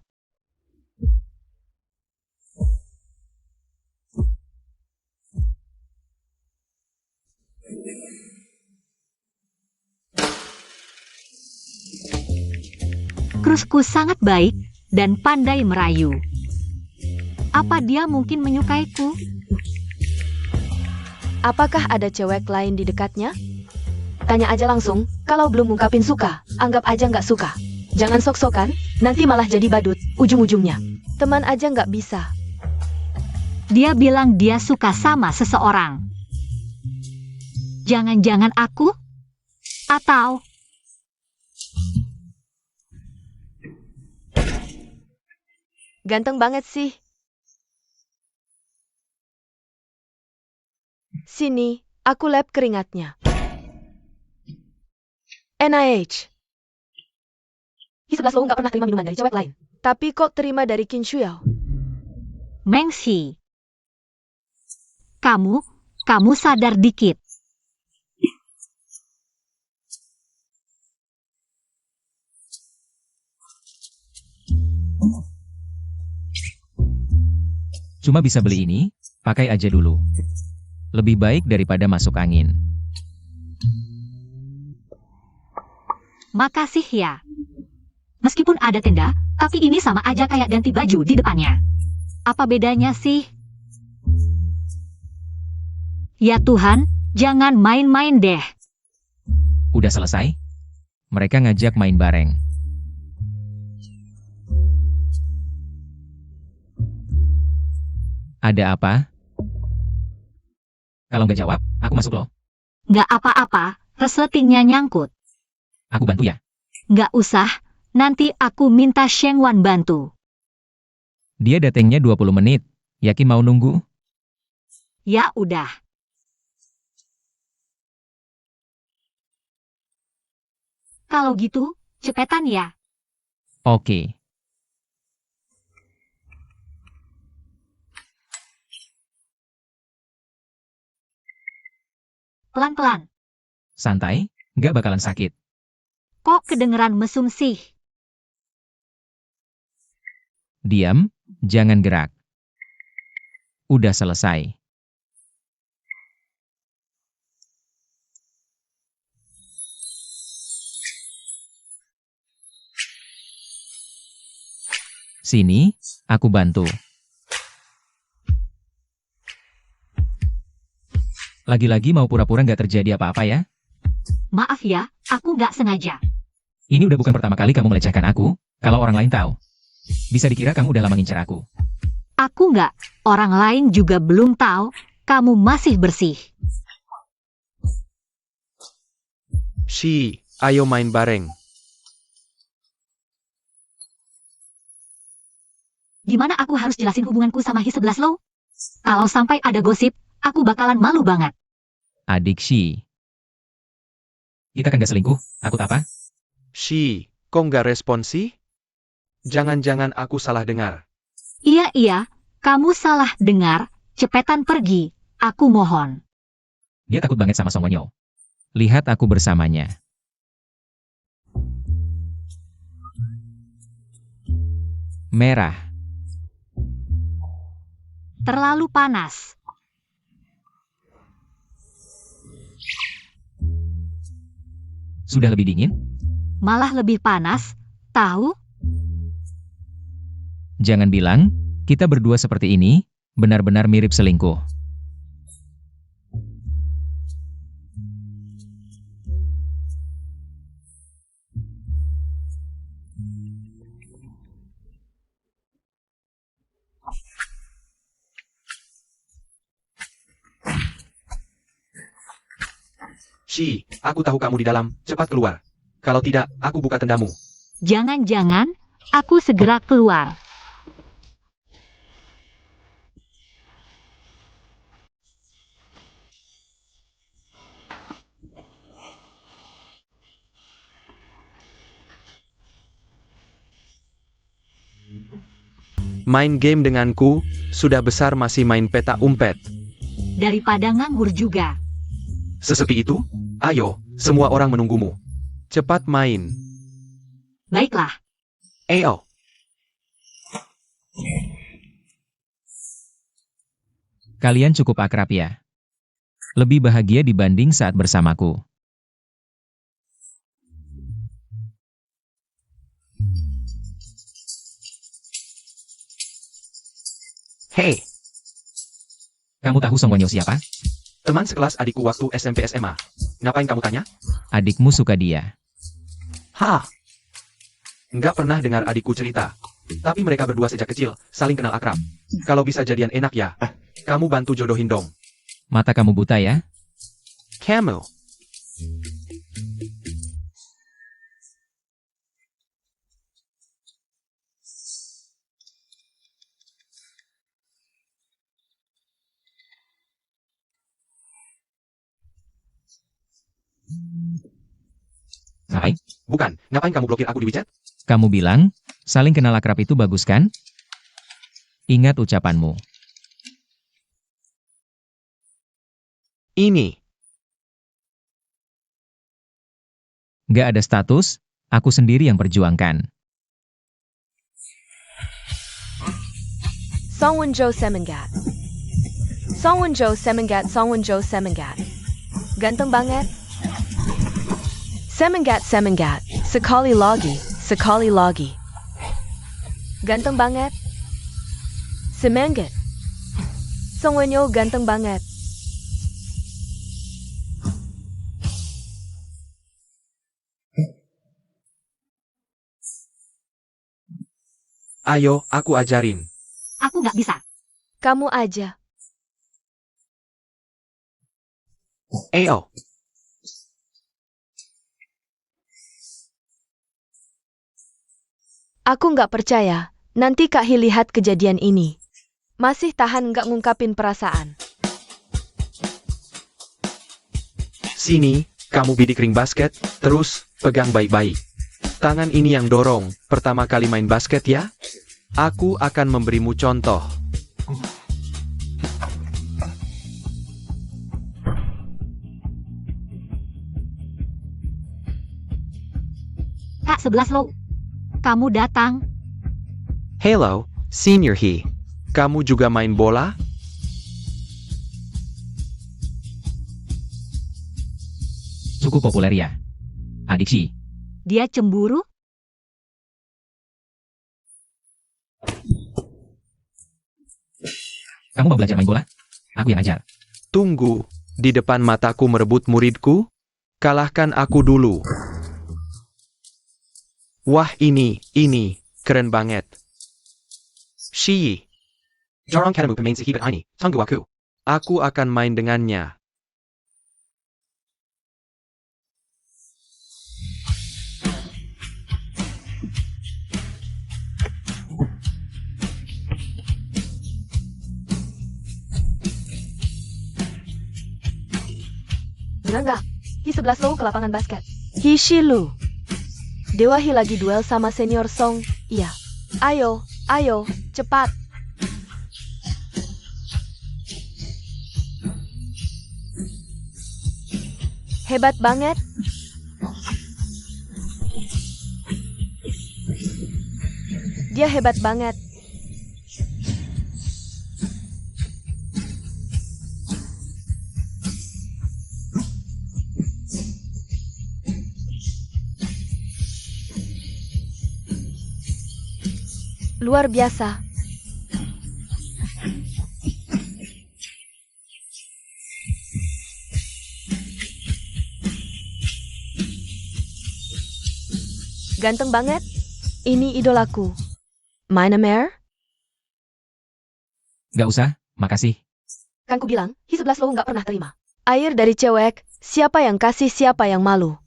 Krusku sangat baik dan pandai merayu. Apa dia mungkin menyukaiku? Apakah ada cewek lain di dekatnya? Tanya aja langsung, kalau belum ungkapin suka, anggap aja nggak suka. Jangan sok-sokan, nanti malah jadi badut, ujung-ujungnya. Teman aja nggak bisa. Dia bilang dia suka sama seseorang. Jangan-jangan aku? Atau... Ganteng banget sih. Sini, aku lap keringatnya. NIH. Hi-11 lo nggak pernah terima minuman dari cewek lain. Tapi kok terima dari Qin Shuyo? Meng Shi. Kamu sadar dikit. Cuma bisa beli ini, pakai aja dulu. Lebih baik daripada masuk angin. Makasih ya. Meskipun ada tenda, tapi ini sama aja kayak ganti baju di depannya. Apa bedanya sih? Ya Tuhan, jangan main-main deh. Udah selesai? Mereka ngajak main bareng. Ada apa? Kalau nggak jawab, aku masuk loh. Nggak apa-apa, resletingnya nyangkut. Aku bantu ya. Nggak usah, nanti aku minta Sheng Wan bantu. Dia datangnya 20 menit. Yakin mau nunggu? Ya udah. Kalau gitu, cepetan ya. Oke. pelan-pelan. Santai, nggak bakalan sakit. Kok kedengeran mesum sih? Diam, jangan gerak. Udah selesai. Sini, aku bantu. Lagi-lagi mau pura-pura nggak terjadi apa-apa ya? Maaf ya, aku nggak sengaja. Ini udah bukan pertama kali kamu melecehkan aku, kalau orang lain tahu. Bisa dikira kamu udah lama ngincar aku. Aku nggak, orang lain juga belum tahu, kamu masih bersih. Shi, ayo main bareng. Gimana aku harus jelasin hubunganku sama Hi-11 lo? Kalau sampai ada gosip, aku bakalan malu banget. Adik Shi. Kita kan gak selingkuh, aku apa? Shi, kok nggak respon sih? Jangan-jangan aku salah dengar. Iya, kamu salah dengar, cepetan pergi, aku mohon. Dia takut banget sama Song Wonyo. Lihat aku bersamanya. Merah. Terlalu panas. Sudah lebih dingin? Malah lebih panas, tahu? Jangan bilang, kita berdua seperti ini, benar-benar mirip selingkuh. Shi, aku tahu kamu di dalam, cepat keluar. Kalau tidak, aku buka tendamu. Jangan-jangan, aku segera keluar. Main game denganku, sudah besar masih main peta umpet. Daripada nganggur juga. Sesepi itu? Ayo, semua orang menunggumu. Cepat main. Baiklah, Ayo. Kalian cukup akrab ya? Lebih bahagia dibanding saat bersamaku. Hei, Kamu tahu Song Wonyo siapa? teman sekelas adikku waktu SMP SMA. Ngapain kamu tanya? Adikmu suka dia. Hah? Nggak pernah dengar adikku cerita. Tapi mereka berdua sejak kecil, saling kenal akrab. Kalau bisa jadian enak ya. Kamu bantu jodohin dong. Mata kamu buta ya? Kamu. Ngapain? Bukan, ngapain kamu blokir aku di WeChat? Kamu bilang, saling kenal akrab itu bagus kan? Ingat ucapanmu. Ini. Gak ada status, aku sendiri yang perjuangkan. Songwon-jo Semengat. Songwon-jo Semengat, Songwon-jo Semengat. Ganteng banget. Semengat, sekali lagi. Ganteng banget. Semangat. Songwon-yo ganteng banget. Ayo, aku ajarin. aku nggak bisa. Kamu aja. Ayo. Aku nggak percaya, nanti Kak Hi lihat kejadian ini. Masih tahan nggak ngungkapin perasaan. Sini, kamu bidik ring basket, terus, pegang baik-baik. Tangan ini yang dorong, pertama kali main basket ya. Aku akan memberimu contoh. Kak 11 Low. Kamu datang. Hello, Senior He. Kamu juga main bola? Cukup populer ya. Adik Shi. Dia cemburu? Kamu mau belajar main bola? Aku yang ajar. Tunggu, di depan mataku merebut muridku? Kalahkan aku dulu. Wah ini, keren banget. Shi. Jarang kamu pemain sehebat ini, tunggu aku. Aku akan main dengannya. Benar nggak? Hi 11 Low ke lapangan basket. Hi Shilu. Dewa Hi lagi duel sama senior Song. Iya. Ayo, cepat. Hebat banget. Dia hebat banget. Luar biasa. Ganteng banget. Ini idolaku. Mana Mare? Gak usah, makasih. Kan ku bilang, Hi 11 Low nggak pernah terima. Air dari cewek, siapa yang kasih siapa yang malu.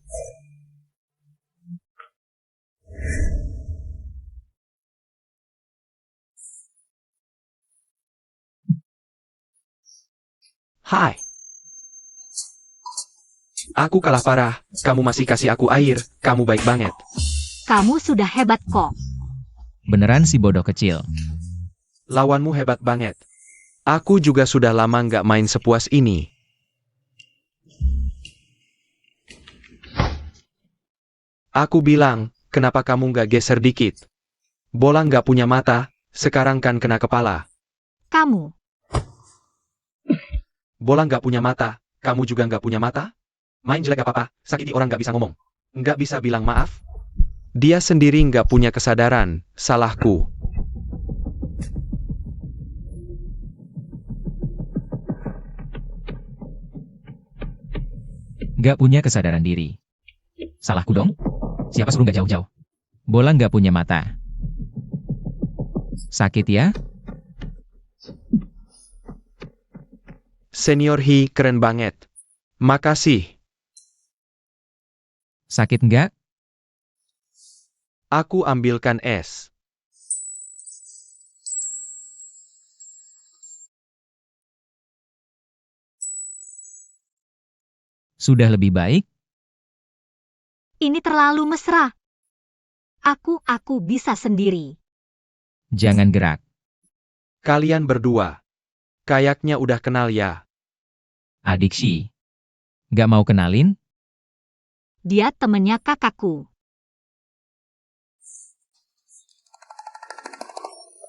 Hai. Aku kalah parah, kamu masih kasih aku air, kamu baik banget. Kamu sudah hebat kok. Beneran si bodoh kecil. Lawanmu hebat banget. Aku juga sudah lama nggak main sepuas ini. Aku bilang, kenapa kamu nggak geser dikit? Bola nggak punya mata, sekarang kan kena kepala. Kamu. Bola nggak punya mata, kamu juga nggak punya mata? Main jelek apa-apa, sakiti orang nggak bisa ngomong. Nggak bisa bilang maaf? Dia sendiri nggak punya kesadaran, salahku. Gak punya kesadaran diri. Salahku dong? Siapa suruh gak jauh-jauh? Bola gak punya mata. Sakit ya? Senior He keren banget. Makasih. Sakit nggak? Aku ambilkan es. Sudah lebih baik? Ini terlalu mesra. Aku bisa sendiri. Jangan gerak. Kalian berdua. Kayaknya udah kenal ya. Adik Shi. Gak mau kenalin? Dia temennya kakakku.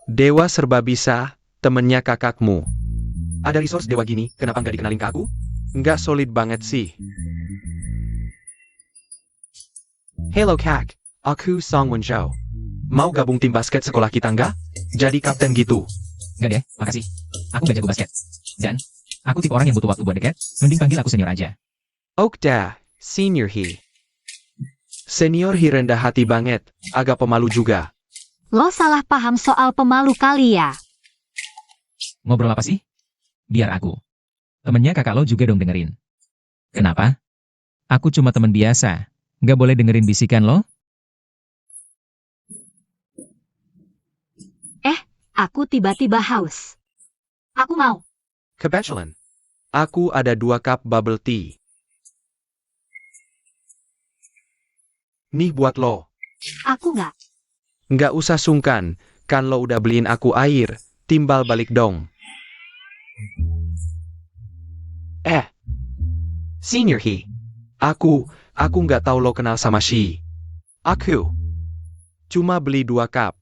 Dewa serba bisa, temennya kakakmu. Ada resource dewa gini, kenapa nggak dikenalin ke aku? Nggak solid banget sih. Hello Kak, aku Song Wenzhou. Mau gabung tim basket sekolah kita nggak? Jadi kapten gitu. Gak deh, makasih. Aku gak jago basket. Dan, aku tipe orang yang butuh waktu buat deket, mending panggil aku senior aja. Okda, Senior He. Senior He rendah hati banget, agak pemalu juga. Lo salah paham soal pemalu kali ya. Ngobrol apa sih? Biar aku. Temennya kakak lo juga dong dengerin. Kenapa? Aku cuma temen biasa. Gak boleh dengerin bisikan lo? Aku tiba-tiba haus. Aku mau. Kebetulan. Aku ada 2 cup bubble tea. Nih buat lo. Aku nggak. Nggak usah sungkan, kan lo udah beliin aku air, timbal balik dong. Senior He. Aku nggak tahu lo kenal sama Shi. Aku cuma beli 2 cup.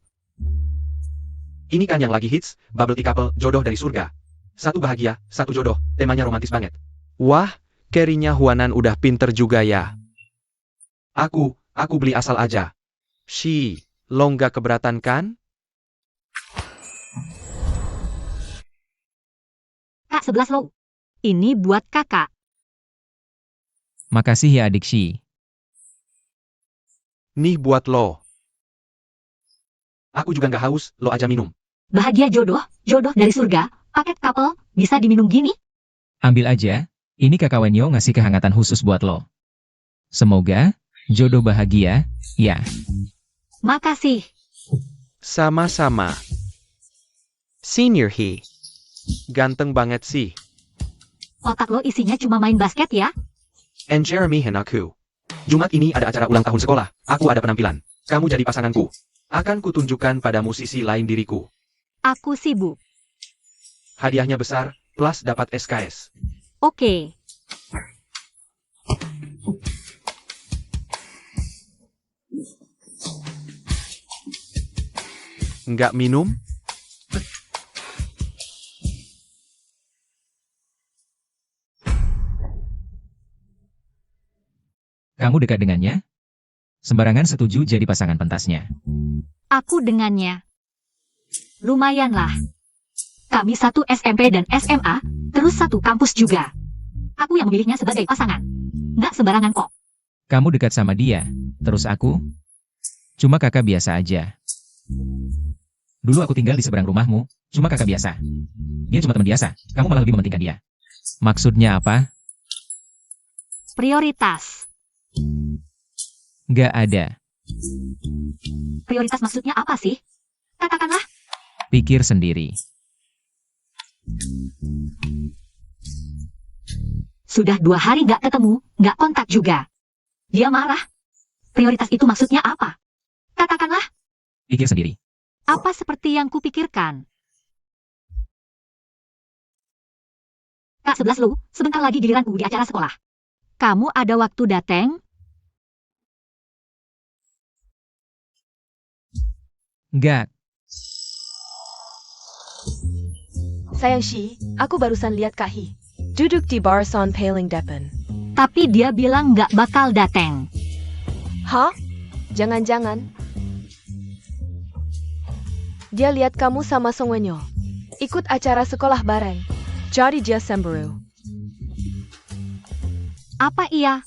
Ini kan yang lagi hits, bubble tea couple, jodoh dari surga. Satu bahagia, satu jodoh, temanya romantis banget. Wah, Kerinya Huanan udah pinter juga ya. Aku beli asal aja. Lo nggak keberatan kan? Kak 11 lo. Ini buat kakak. Makasih ya adik Shi. Nih buat lo. Aku juga nggak haus, lo aja minum. Bahagia jodoh, jodoh dari surga, paket couple, bisa diminum gini? Ambil aja, ini kakak Wenyo ngasih kehangatan khusus buat lo. Semoga, jodoh bahagia, ya. Makasih. Sama-sama. Senior He. Ganteng banget sih. Otak lo isinya cuma main basket ya? And Jeremy and aku. Jumat ini ada acara ulang tahun sekolah. Aku ada penampilan. Kamu jadi pasanganku. Akan kutunjukkan pada musisi lain diriku. Aku sibuk. Hadiahnya besar, plus dapat SKS. Oke. Nggak minum? Kamu dekat dengannya? Sembarangan setuju jadi pasangan pentasnya. Aku dengannya. Lumayanlah. Kami satu SMP dan SMA, terus satu kampus juga. Aku yang memilihnya sebagai pasangan. Nggak sembarangan kok. Kamu dekat sama dia, terus aku? Cuma kakak biasa aja. Dulu aku tinggal di seberang rumahmu, cuma kakak biasa. Dia cuma teman biasa, kamu malah lebih mementingkan dia. Maksudnya apa? Prioritas. Gak ada. Prioritas maksudnya apa sih? Katakanlah. Pikir sendiri. Sudah 2 hari nggak ketemu, nggak kontak juga. Dia marah. Prioritas itu maksudnya apa? Katakanlah. Pikir sendiri. Apa seperti yang kupikirkan? Kak 11 lu, sebentar lagi giliranku di acara sekolah. Kamu ada waktu dateng? Gak. Sayang Shi, aku barusan lihat Kak Hi. Duduk di bar Son Paling Depan. Tapi dia bilang nggak bakal dateng. Hah? Jangan-jangan. Dia lihat kamu sama Song Wenyo. Ikut acara sekolah bareng. Jadi dia cemburu. Apa iya?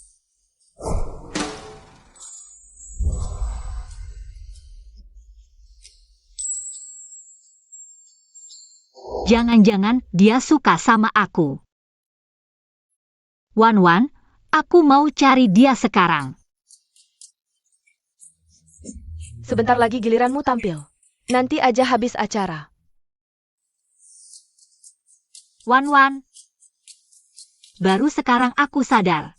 Jangan-jangan dia suka sama aku. Wan, aku mau cari dia sekarang. Sebentar lagi giliranmu tampil. Nanti aja habis acara. Wan. Baru sekarang aku sadar.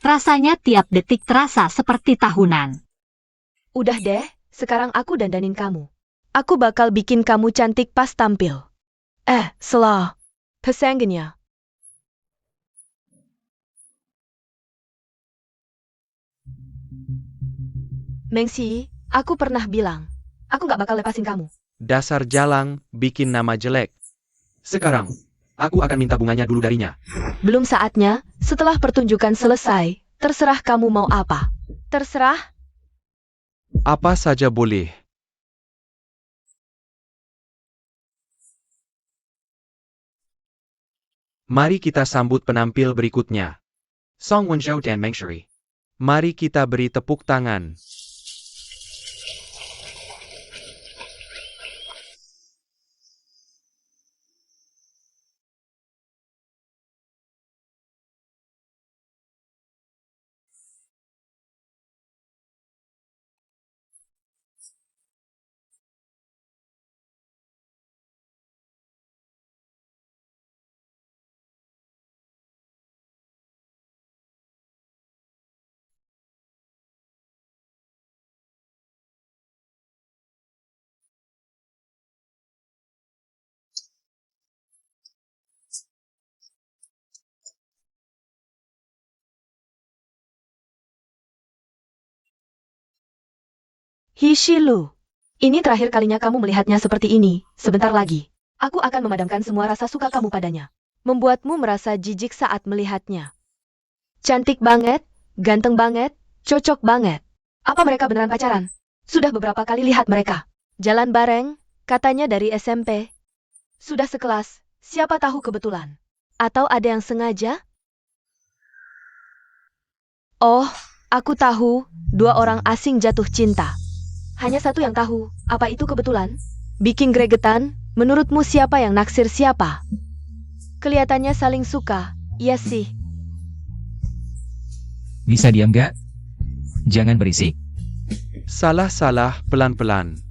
Rasanya tiap detik terasa seperti tahunan. Udah deh, sekarang aku dandanin kamu. Aku bakal bikin kamu cantik pas tampil. Salah. Pasangannya. Mengsi, aku pernah bilang, aku gak bakal lepasin kamu. Dasar jalang, bikin nama jelek. Sekarang, aku akan minta bunganya dulu darinya. Belum saatnya, setelah pertunjukan selesai, terserah kamu mau apa. Terserah. Apa saja boleh. Mari kita sambut penampil berikutnya. Song Wenzhou dan Meng Shiri. Mari kita beri tepuk tangan. Hishilu. Ini terakhir kalinya kamu melihatnya seperti ini. Sebentar lagi, aku akan memadamkan semua rasa suka kamu padanya. Membuatmu merasa jijik saat melihatnya. Cantik banget, ganteng banget, cocok banget. Apa mereka beneran pacaran? Sudah beberapa kali lihat mereka. Jalan bareng, katanya dari SMP. Sudah sekelas, siapa tahu kebetulan. Atau ada yang sengaja? Oh, aku tahu, 2 orang asing jatuh cinta. Hanya satu yang tahu, apa itu kebetulan? Bikin gregetan, menurutmu siapa yang naksir siapa? Kelihatannya saling suka, iya sih. Bisa diam gak? Jangan berisik. Salah-salah pelan-pelan.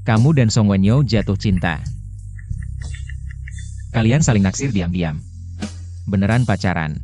Kamu dan Song Wenyo jatuh cinta. Kalian saling naksir diam-diam. Beneran pacaran.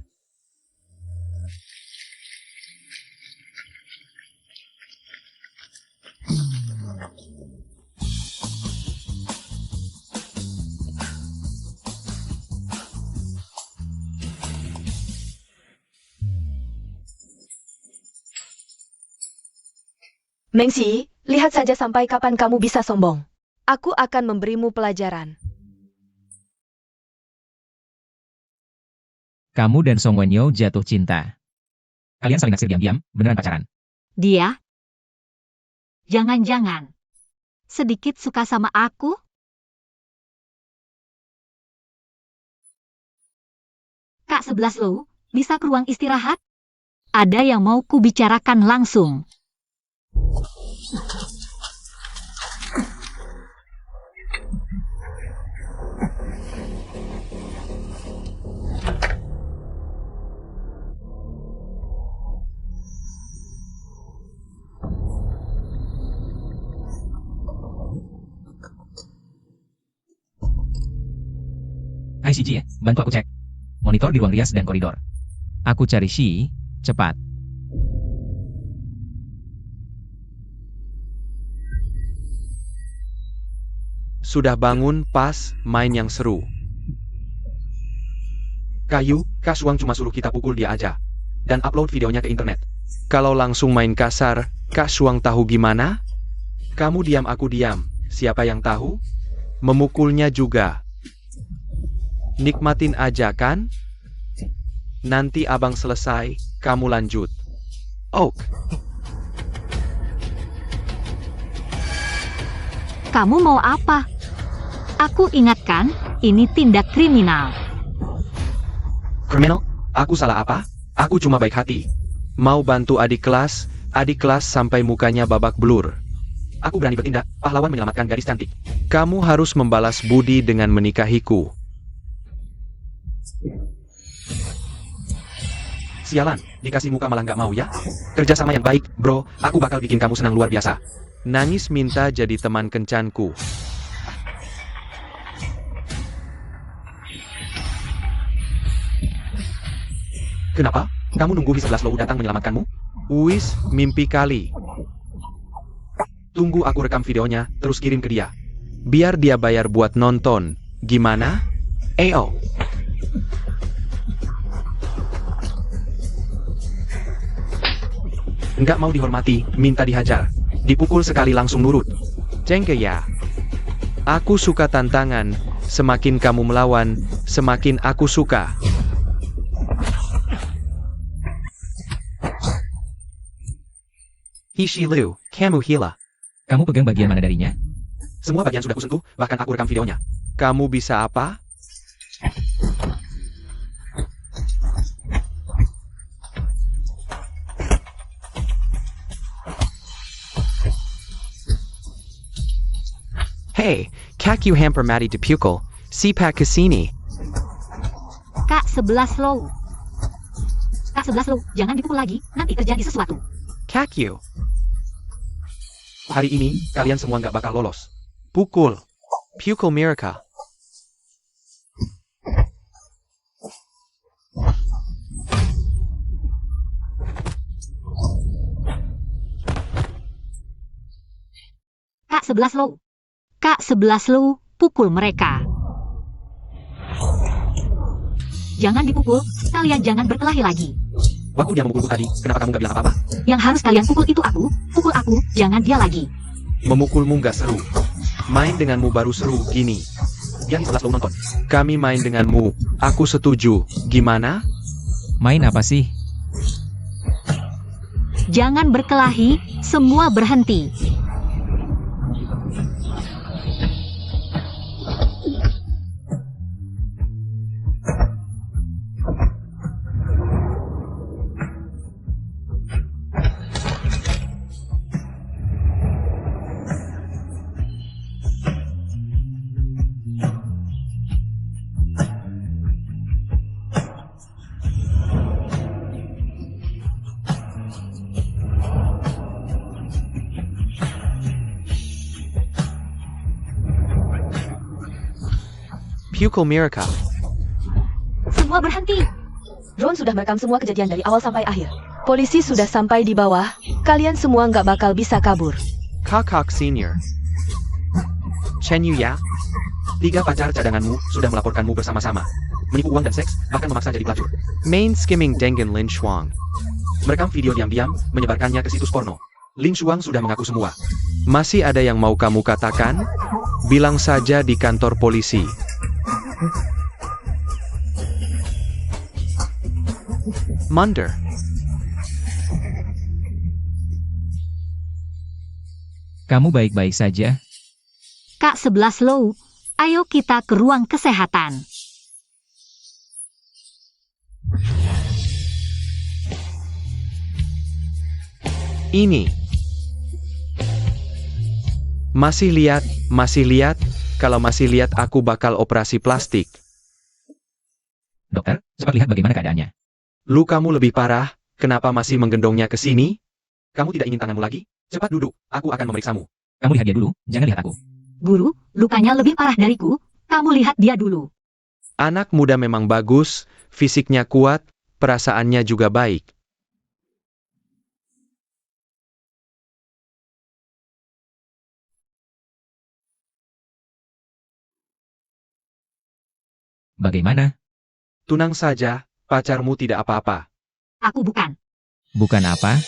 Mengsi, lihat saja sampai kapan kamu bisa sombong. Aku akan memberimu pelajaran. Kamu dan Song Wenyo jatuh cinta. Kalian saling naksir diam-diam, beneran pacaran. Dia? Jangan-jangan. Sedikit suka sama aku? Kak 11 lo, bisa ke ruang istirahat? Ada yang mau ku bicarakan langsung. Hai Shiji ya, bantu aku cek. Monitor di ruang rias dan koridor. Aku cari Shi, cepat. Sudah bangun pas main yang seru. Kayu, Kak Suang cuma suruh kita pukul dia aja. Dan upload videonya ke internet. Kalau langsung main kasar, Kak Suang tahu gimana? Kamu diam aku diam. Siapa yang tahu? Memukulnya juga. Nikmatin aja kan? Nanti abang selesai, kamu lanjut. Ok. Kamu mau apa? Aku ingatkan, ini tindak kriminal. Kriminal? Aku salah apa? Aku cuma baik hati. Mau bantu adik kelas sampai mukanya babak belur. Aku berani bertindak, pahlawan menyelamatkan gadis cantik. Kamu harus membalas budi dengan menikahiku. Sialan, dikasih muka malah nggak mau ya? Kerja sama yang baik, bro, aku bakal bikin kamu senang luar biasa. Nangis minta jadi teman kencanku. Kenapa? Kamu nunggu Wis 11 Low datang menyelamatkanmu? Wis, mimpi kali. Tunggu aku rekam videonya, terus kirim ke dia. Biar dia bayar buat nonton. Gimana? Ayo. Nggak mau dihormati, minta dihajar. Dipukul sekali langsung nurut. Cengke ya. Aku suka tantangan, semakin kamu melawan, semakin aku suka. Hishilu, kamu hila. Kamu pegang bagian mana darinya? Semua bagian sudah kusentuh, bahkan aku rekam videonya. Kamu bisa apa? Hey, Kakyu hamper mati dipukul. Sipak kesini. Kak 11 Low. Kak 11 Low, jangan dipukul lagi, nanti terjadi sesuatu. Kakyu. Hari ini, kalian semua nggak bakal lolos. Pukul. Pukul Miraka. Kak 11 Low. Kak 11 Low, pukul mereka. Jangan dipukul, kalian jangan berkelahi lagi. Waktu dia memukulku tadi, kenapa kamu gak bilang apa-apa? Yang harus kalian pukul itu aku, pukul aku, jangan dia lagi. Memukulmu gak seru. Main denganmu baru seru gini. Yang 11 Low nonton. Kami main denganmu. Aku setuju. Gimana? Main apa sih? Jangan berkelahi, semua berhenti. Pukul mereka. Semua berhenti. Drone sudah merekam semua kejadian dari awal sampai akhir. Polisi sudah sampai di bawah. Kalian semua nggak bakal bisa kabur. Kakak Senior. Chen Yu ya. 3 pacar cadanganmu sudah melaporkanmu bersama-sama. Menipu uang dan seks, bahkan memaksa jadi pelacur. Main skimming Dengen Lin Shuang. Merekam video diam-diam, menyebarkannya ke situs porno. Lin Shuang sudah mengaku semua. Masih ada yang mau kamu katakan? Bilang saja di kantor polisi. Munder. Kamu baik-baik saja? Kak 11 Low, ayo kita ke ruang kesehatan. Ini. Masih lihat. Kalau masih lihat aku bakal operasi plastik. Dokter, cepat lihat bagaimana keadaannya. Lukamu lebih parah, kenapa masih menggendongnya ke sini? Kamu tidak ingin tanganmu lagi? Cepat duduk, aku akan memeriksamu. Kamu lihat dia dulu, jangan lihat aku. Guru, lukanya lebih parah dariku, kamu lihat dia dulu. Anak muda memang bagus, fisiknya kuat, perasaannya juga baik. Bagaimana? Tunang saja, pacarmu tidak apa-apa. Aku bukan. Bukan apa?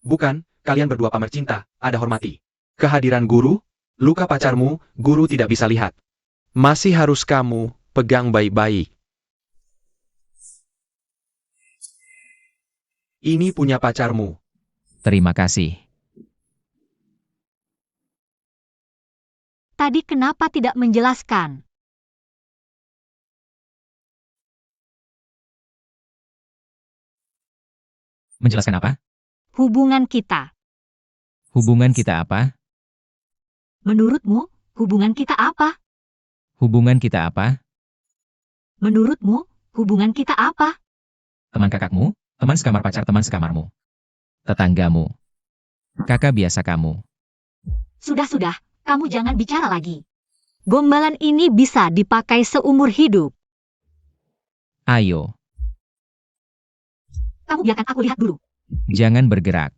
Bukan, kalian berdua pamer cinta, ada hormati. Kehadiran guru, luka pacarmu, guru tidak bisa lihat. Masih harus kamu pegang baik-baik. Ini punya pacarmu. Terima kasih. Tadi kenapa tidak menjelaskan? Menjelaskan apa? Hubungan kita. Hubungan kita apa? Menurutmu, hubungan kita apa? Hubungan kita apa? Menurutmu, hubungan kita apa? Teman kakakmu, teman sekamar pacar teman sekamarmu. Tetanggamu. Kakak biasa kamu. Sudah, kamu jangan bicara lagi. Gombalan ini bisa dipakai seumur hidup. Ayo, Kamu biarkan aku lihat dulu. jangan bergerak.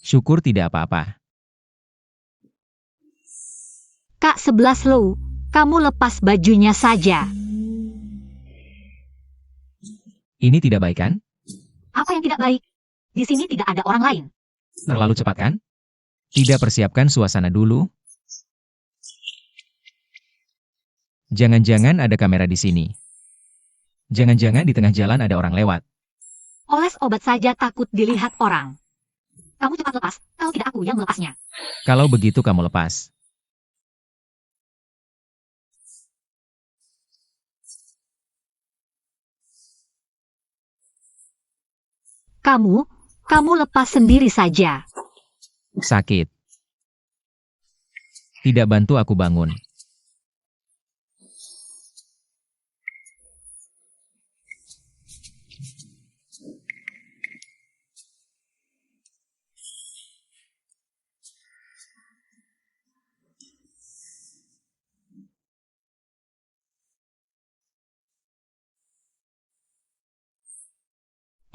Syukur tidak apa-apa. Kak 11 Low, kamu lepas bajunya saja. Ini tidak baik kan? Apa yang tidak baik? Di sini tidak ada orang lain. Terlalu cepat kan? Tidak persiapkan suasana dulu. Jangan-jangan ada kamera di sini. Jangan-jangan di tengah jalan ada orang lewat. Oles obat saja takut dilihat orang. Kamu cepat lepas, kalau tidak aku yang melepasnya. Kalau begitu kamu lepas. Kamu lepas sendiri saja. Sakit. Tidak bantu aku bangun.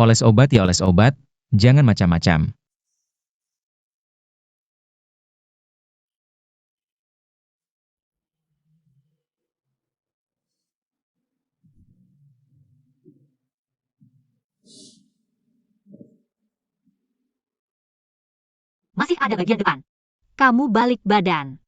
Oles obat ya oles obat, jangan macam-macam. Masih ada bagian depan. Kamu balik badan.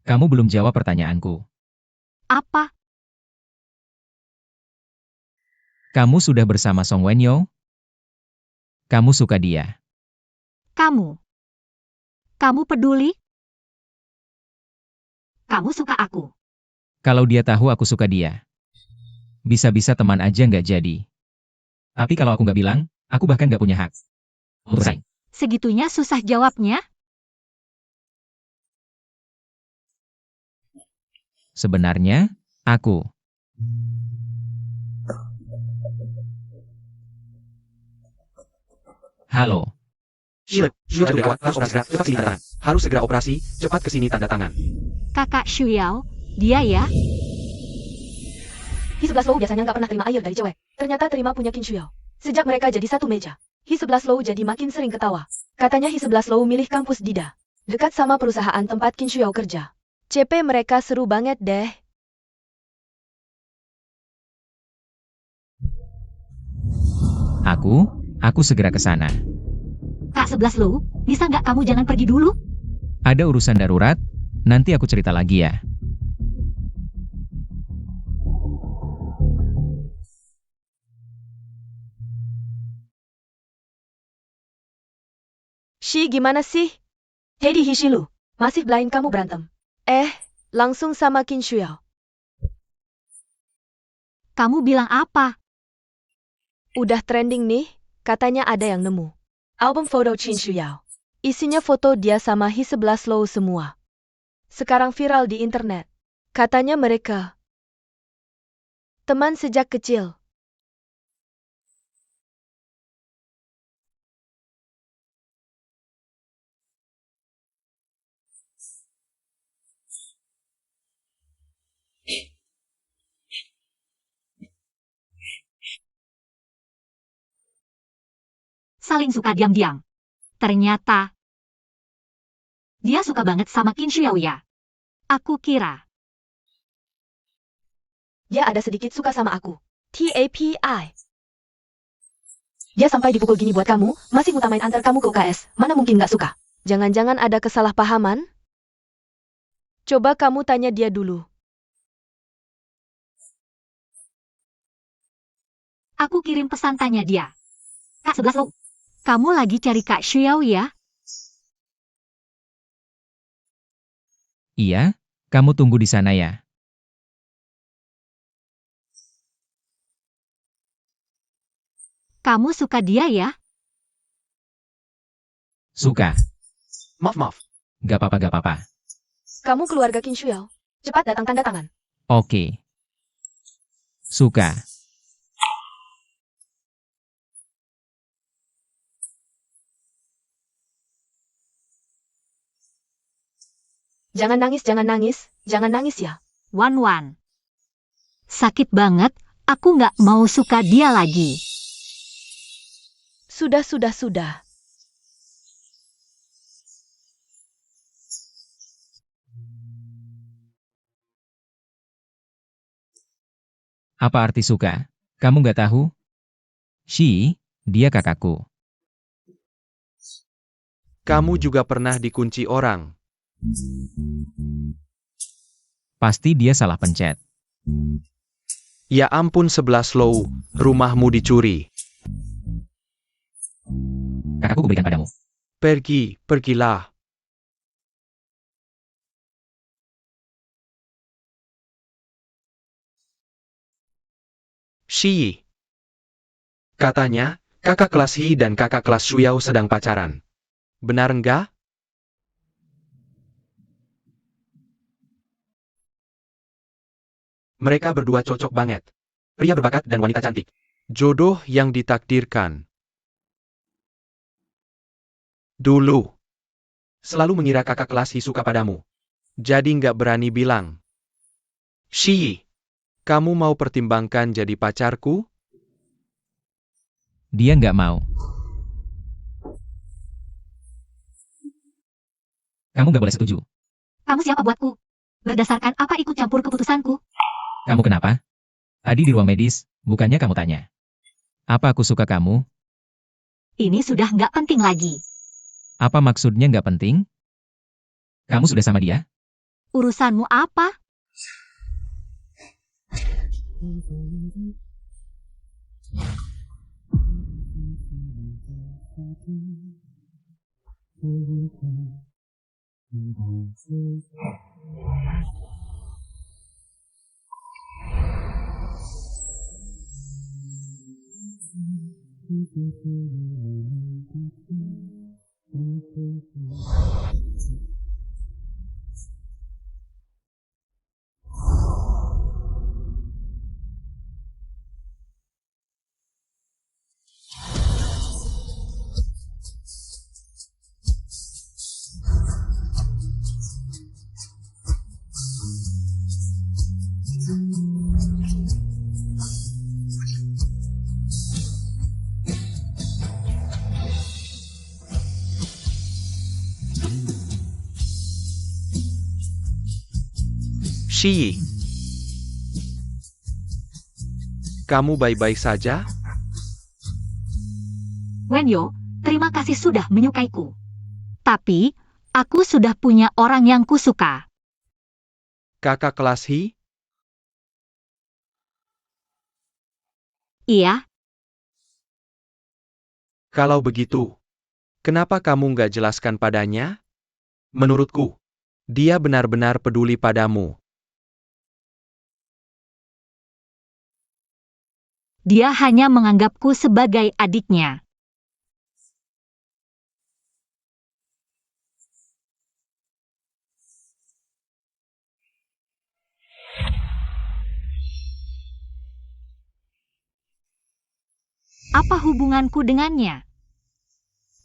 Kamu belum jawab pertanyaanku. Apa? Kamu sudah bersama Song Wenyo? Kamu suka dia. Kamu. Kamu peduli? Kamu suka aku. Kalau dia tahu aku suka dia. Bisa-bisa teman aja nggak jadi. Tapi kalau aku nggak bilang, aku bahkan nggak punya hak. Selesai. Segitunya susah jawabnya? Sebenarnya, aku. Halo. Shile, sudah lewat, harus segera, cepat sini tanda tangan. Harus segera operasi, cepat kesini tanda tangan. Kakak Xiao, dia ya? Hi-11 Low biasanya nggak pernah terima air dari cewek. Ternyata terima punya Qin Shuyo. Sejak mereka jadi satu meja, Hi-11 Low jadi makin sering ketawa. Katanya Hi-11 Low milih kampus Dida. Dekat sama perusahaan tempat Qin Shuyo kerja. CP mereka seru banget deh. Aku segera ke sana. Kak 11 Lu, bisa nggak kamu jangan pergi dulu? Ada urusan darurat, nanti aku cerita lagi ya. Shi gimana sih? Heidi Hishilu, masih blind kamu berantem. Langsung sama Qin Shuyo. Kamu bilang apa? Udah trending nih, katanya ada yang nemu. Album foto Qin Shuyo. Isinya foto dia sama Hi-11 Low semua. Sekarang viral di internet. Katanya mereka teman sejak kecil. Saling suka diam-diam. Ternyata dia suka banget sama Qin Shuyo ya. Aku kira. Dia ada sedikit suka sama aku. TAPI. Dia sampai dipukul gini buat kamu, masih ngutamain antar kamu ke UKS. Mana mungkin nggak suka? Jangan-jangan ada kesalahpahaman? Coba kamu tanya dia dulu. Aku kirim pesan tanya dia. Kak 11 Lu, kamu lagi cari Kak Xiao ya? Iya, kamu tunggu di sana ya. Kamu suka dia ya? Suka. Maaf. Gak apa-apa. Kamu keluarga Qin Shuyo. Cepat datang tanda tangan. Oke. Suka. Jangan nangis ya. Wan. Sakit banget, aku nggak mau suka dia lagi. Sudah. Apa arti suka? Kamu gak tahu? Shi, dia kakakku. Kamu juga pernah dikunci orang. Pasti dia salah pencet. Ya ampun 11 Low, rumahmu dicuri. Kakakku kuberikan padamu. Pergilah. Shi. Katanya, kakak kelas Hi dan kakak kelas Shuyo sedang pacaran. Benar enggak? Mereka berdua cocok banget. Pria berbakat dan wanita cantik. Jodoh yang ditakdirkan. Dulu. Selalu mengira kakak kelas Hi suka padamu. Jadi nggak berani bilang. Shi, kamu mau pertimbangkan jadi pacarku? Dia nggak mau. Kamu nggak boleh setuju. Kamu siapa buatku? Berdasarkan apa ikut campur keputusanku? Kamu kenapa? Tadi di ruang medis, bukannya kamu tanya. Apa aku suka kamu? Ini sudah nggak penting lagi. Apa maksudnya nggak penting? Kamu sudah sama dia? Urusanmu apa? Shi, kamu baik-baik saja? Wenyo, terima kasih sudah menyukaiku. Tapi, aku sudah punya orang yang kusuka. Kakak kelas Hi? Iya, Kalau begitu, kenapa kamu nggak jelaskan padanya? Menurutku, dia benar-benar peduli padamu. dia hanya menganggapku sebagai adiknya. Apa hubunganku dengannya?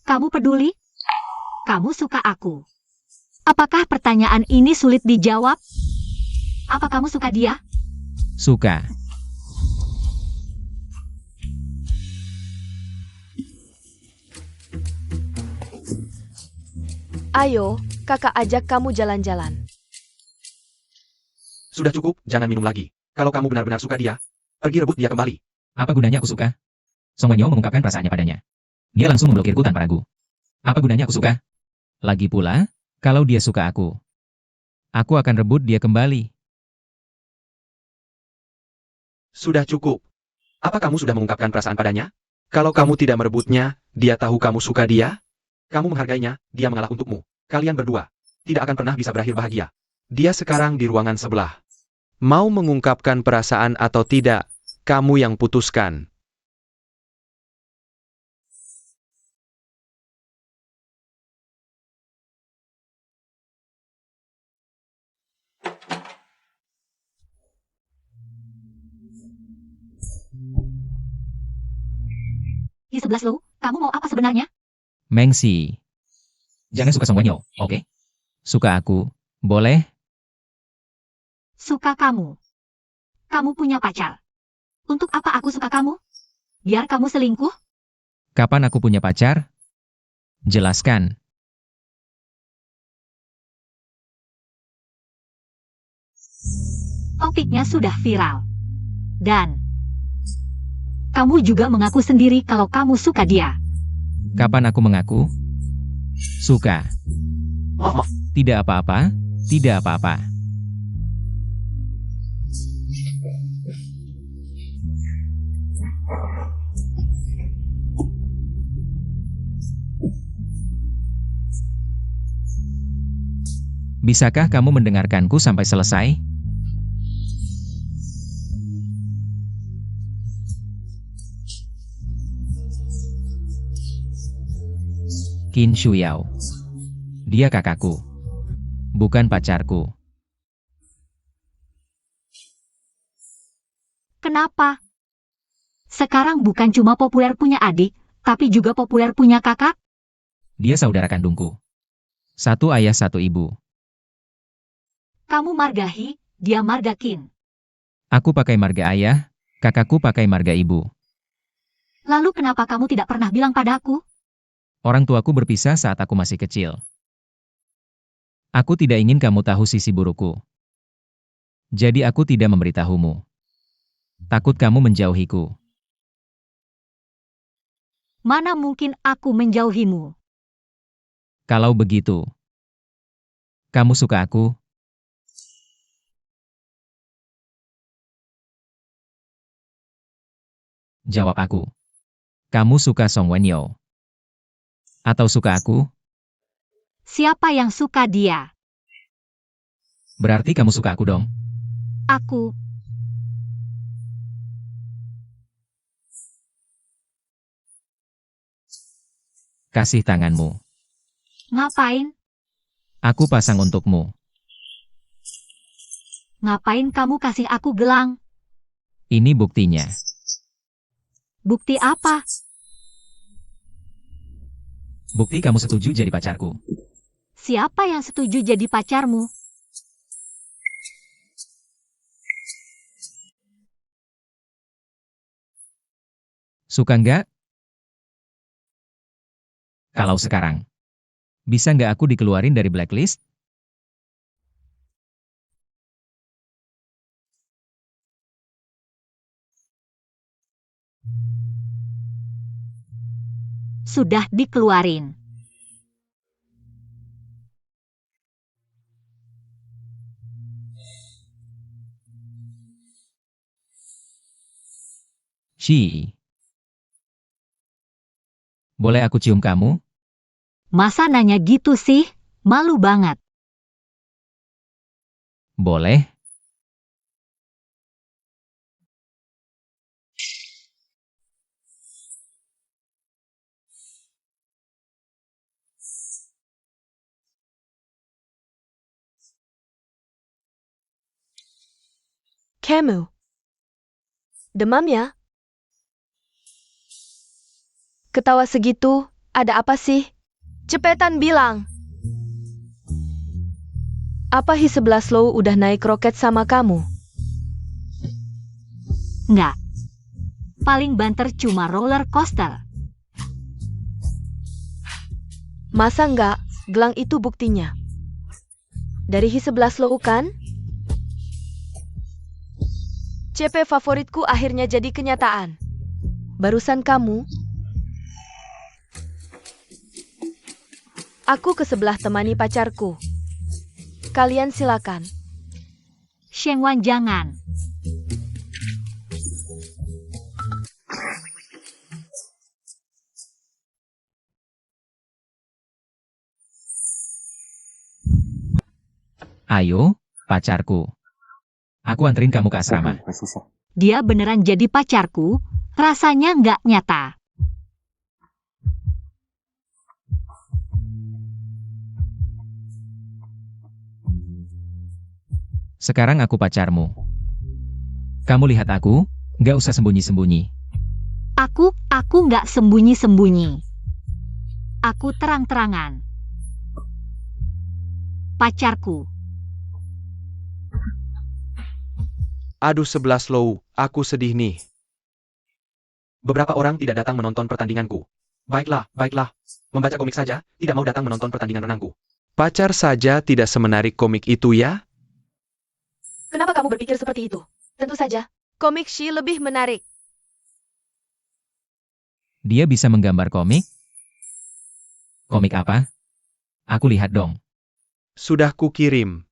Kamu peduli? Kamu suka aku? Apakah pertanyaan ini sulit dijawab? Apa kamu suka dia? Suka. Ayo, kakak ajak kamu jalan-jalan. Sudah cukup, jangan minum lagi. Kalau kamu benar-benar suka dia, pergi rebut dia kembali. Apa gunanya aku suka? Song Wenyo mengungkapkan perasaannya padanya. Dia langsung memblokirku tanpa ragu. Apa gunanya aku suka? Lagi pula, kalau dia suka aku akan rebut dia kembali. Sudah cukup. Apa kamu sudah mengungkapkan perasaan padanya? Kalau kamu tidak merebutnya, dia tahu kamu suka dia? Kamu menghargainya, dia mengalah untukmu. Kalian berdua tidak akan pernah bisa berakhir bahagia. Dia sekarang di ruangan sebelah. Mau mengungkapkan perasaan atau tidak, kamu yang putuskan. Di 11 lo, kamu mau apa sebenarnya? Mengsi. Jangan suka Song Wenyo, oke? Suka aku, boleh? Suka kamu. Kamu punya pacar. Untuk apa aku suka kamu? Biar kamu selingkuh? Kapan aku punya pacar? Jelaskan. Topiknya sudah viral. Dan kamu juga mengaku sendiri kalau kamu suka dia. Kapan aku mengaku? Suka. Tidak apa-apa, tidak apa-apa. Bisakah kamu mendengarkanku sampai selesai? Qin Shuyao. Dia kakakku. Bukan pacarku. Kenapa Kenapa? Sekarang bukan cuma populer punya adik, tapi juga populer punya kakak? Dia saudara kandungku. Satu ayah satu ibu. Kamu Margahi, dia Margakin. Aku pakai marga ayah, kakakku pakai marga ibu. Lalu kenapa kamu tidak pernah bilang padaku? Orang tuaku berpisah saat aku masih kecil. Aku tidak ingin kamu tahu sisi burukku. Jadi aku tidak memberitahumu. Takut kamu menjauhiku. Mana mungkin aku menjauhimu? Kalau begitu, kamu suka aku? Jawab aku. Kamu suka Song Wenyo? Atau suka aku? Siapa yang suka dia? Berarti kamu suka aku dong. Aku. Kasih tanganmu. Ngapain? Aku pasang untukmu. Ngapain kamu kasih aku gelang? Ini buktinya. Bukti apa? Bukti kamu setuju jadi pacarku. Siapa yang setuju jadi pacarmu? Suka nggak? Kalau sekarang, bisa nggak aku dikeluarin dari blacklist? Sudah dikeluarin. Shi. Boleh aku cium kamu? Masa nanya gitu sih? Malu banget. Boleh. Kamu. Demam ya? Ketawa segitu, ada apa sih? Cepetan bilang. Apa Hi-11 Low udah naik roket sama kamu? Nggak. Paling banter cuma roller coaster. Masa nggak? Gelang itu buktinya. Dari Hi-11 Low kan? CP favoritku akhirnya jadi kenyataan. Barusan kamu. Aku ke sebelah temani pacarku. Kalian silakan. Shengwan jangan. Ayo, pacarku. Aku anterin kamu ke asrama. Dia beneran jadi pacarku? Rasanya nggak nyata. Sekarang aku pacarmu. Kamu lihat aku, nggak usah sembunyi-sembunyi. Aku nggak sembunyi-sembunyi. Aku terang-terangan. Pacarku. Aduh 11 Low, aku sedih nih. Beberapa orang tidak datang menonton pertandinganku. Baiklah, baiklah. Membaca komik saja, tidak mau datang menonton pertandingan renangku. Pacar saja tidak semenarik komik itu ya? Kenapa kamu berpikir seperti itu? Tentu saja, komik Shi lebih menarik. Dia bisa menggambar komik? Komik apa? Aku lihat dong. Sudah kukirim.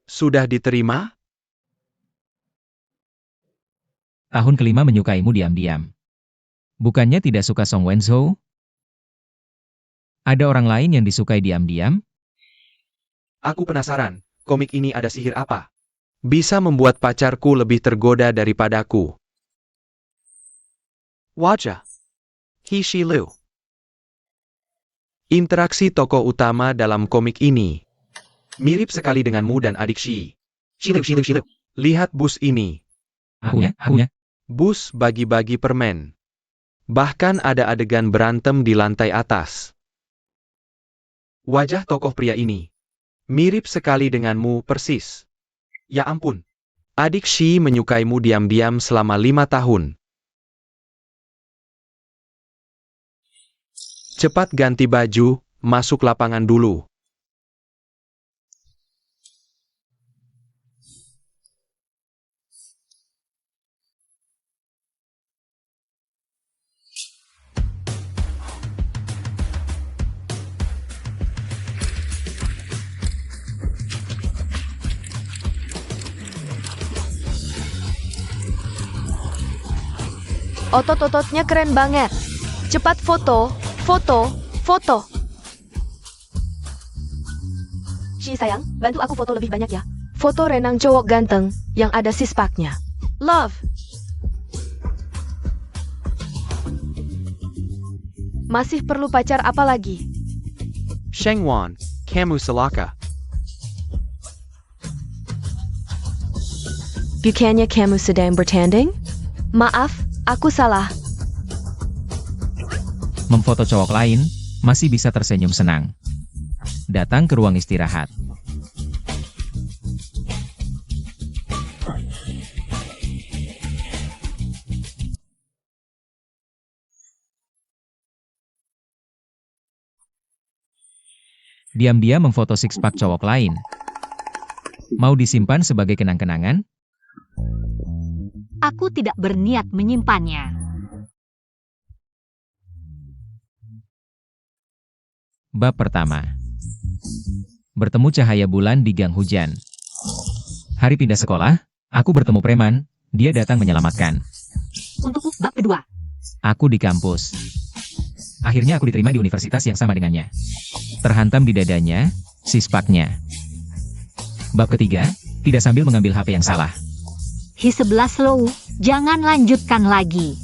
Sudah diterima? Tahun kelima menyukaimu diam-diam. Bukannya tidak suka Song Wenzhou? Ada orang lain yang disukai diam-diam? Aku penasaran, komik ini ada sihir apa? Bisa membuat pacarku lebih tergoda daripadaku. Wajah. He Shi Liu. Interaksi tokoh utama dalam komik ini mirip sekali denganmu dan adik Shi. Shi Liu, Shi Liu, Shi Liu. Lihat bus ini. Akunya. Bus bagi-bagi permen. Bahkan ada adegan berantem di lantai atas. Wajah tokoh pria ini mirip sekali denganmu persis. Ya ampun. Adik Shi menyukaimu diam-diam selama 5 tahun. Cepat ganti baju, masuk lapangan dulu. Otot-ototnya keren banget. Cepat foto, foto, foto. Shi sayang, bantu aku foto lebih banyak ya. Foto renang cowok ganteng yang ada sispaknya. Love. Masih perlu pacar apa lagi? Shengwan, kamu celaka. Bukannya kamu sedang bertanding? Maaf, aku salah. Memfoto cowok lain, masih bisa tersenyum senang. Datang ke ruang istirahat. Diam-diam memfoto six-pack cowok lain. Mau disimpan sebagai kenang-kenangan? Aku tidak berniat menyimpannya. Bab pertama. Bertemu cahaya bulan di gang hujan. Hari pindah sekolah, aku bertemu preman, dia datang menyelamatkan. Untuk bab kedua. Aku di kampus. Akhirnya aku diterima di universitas yang sama dengannya. Terhantam di dadanya, sispaknya. Bab ketiga, tidak sambil mengambil HP yang salah. Hi-11 Low, jangan lanjutkan lagi.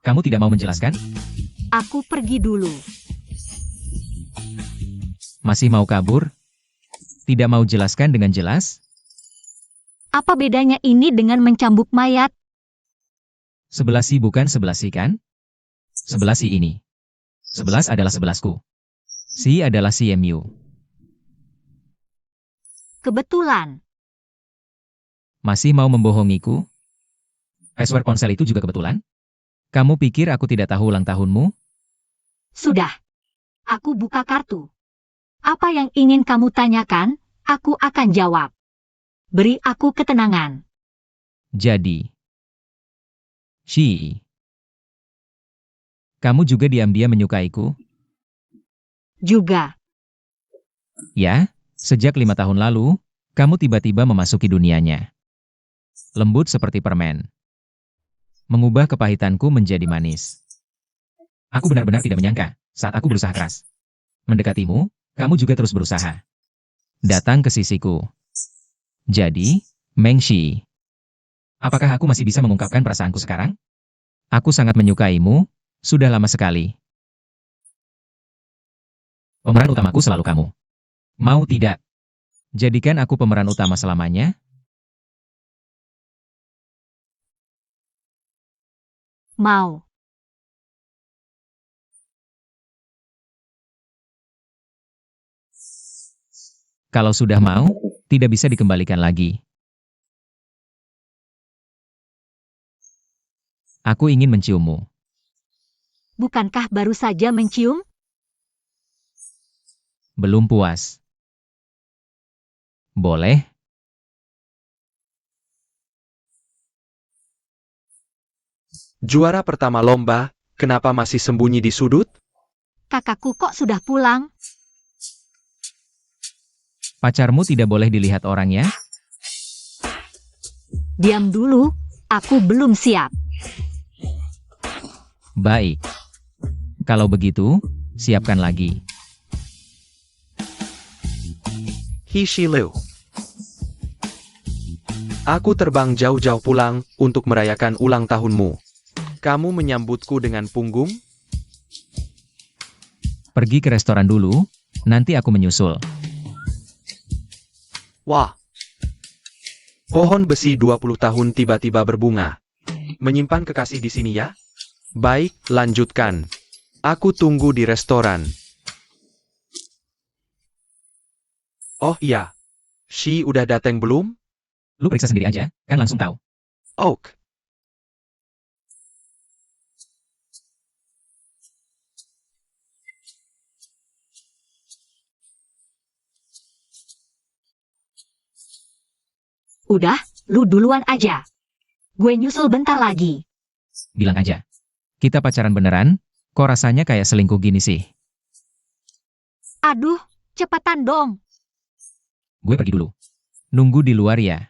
Kamu tidak mau menjelaskan? Aku pergi dulu. Masih mau kabur? Tidak mau jelaskan dengan jelas? Apa bedanya ini dengan mencambuk mayat? 11 si bukan 11 si kan? 11 si ini. 11 adalah 11ku. Si adalah CMU. Kebetulan. Masih mau membohongiku? Password ponsel itu juga kebetulan? Kamu pikir aku tidak tahu ulang tahunmu? Sudah. Aku buka kartu. Apa yang ingin kamu tanyakan, aku akan jawab. Beri aku ketenangan. Jadi. Shi. Kamu juga diam-diam menyukaiku? Juga. Ya, sejak 5 tahun lalu, kamu tiba-tiba memasuki dunianya. Lembut seperti permen. Mengubah kepahitanku menjadi manis. Aku benar-benar tidak menyangka, saat aku berusaha keras mendekatimu, kamu juga terus berusaha datang ke sisiku. Jadi, Meng Shi, apakah aku masih bisa mengungkapkan perasaanku sekarang? Aku sangat menyukaimu, sudah lama sekali. Pemeran utamaku selalu kamu. Mau tidak? Jadikan aku pemeran utama selamanya? Mau. Kalau sudah mau, tidak bisa dikembalikan lagi. Aku ingin menciummu. Bukankah baru saja mencium? Belum puas. Boleh? Juara pertama lomba, kenapa masih sembunyi di sudut? Kakakku kok sudah pulang? Pacarmu tidak boleh dilihat orang ya? Diam dulu, aku belum siap. Baik. Kalau begitu, siapkan lagi. Hi Shi Liu. Aku terbang jauh-jauh pulang untuk merayakan ulang tahunmu. Kamu menyambutku dengan punggung? Pergi ke restoran dulu, nanti aku menyusul. Wah. Pohon besi 20 tahun tiba-tiba berbunga. Menyimpan kekasih di sini ya? Baik, lanjutkan. Aku tunggu di restoran. Oh iya. She udah datang belum? Lu periksa sendiri aja, kan langsung tahu. Oak. Udah, lu duluan aja. Gue nyusul bentar lagi. Bilang aja. Kita pacaran beneran, kok rasanya kayak selingkuh gini sih? Aduh, cepetan dong. Gue pergi dulu. Nunggu di luar ya.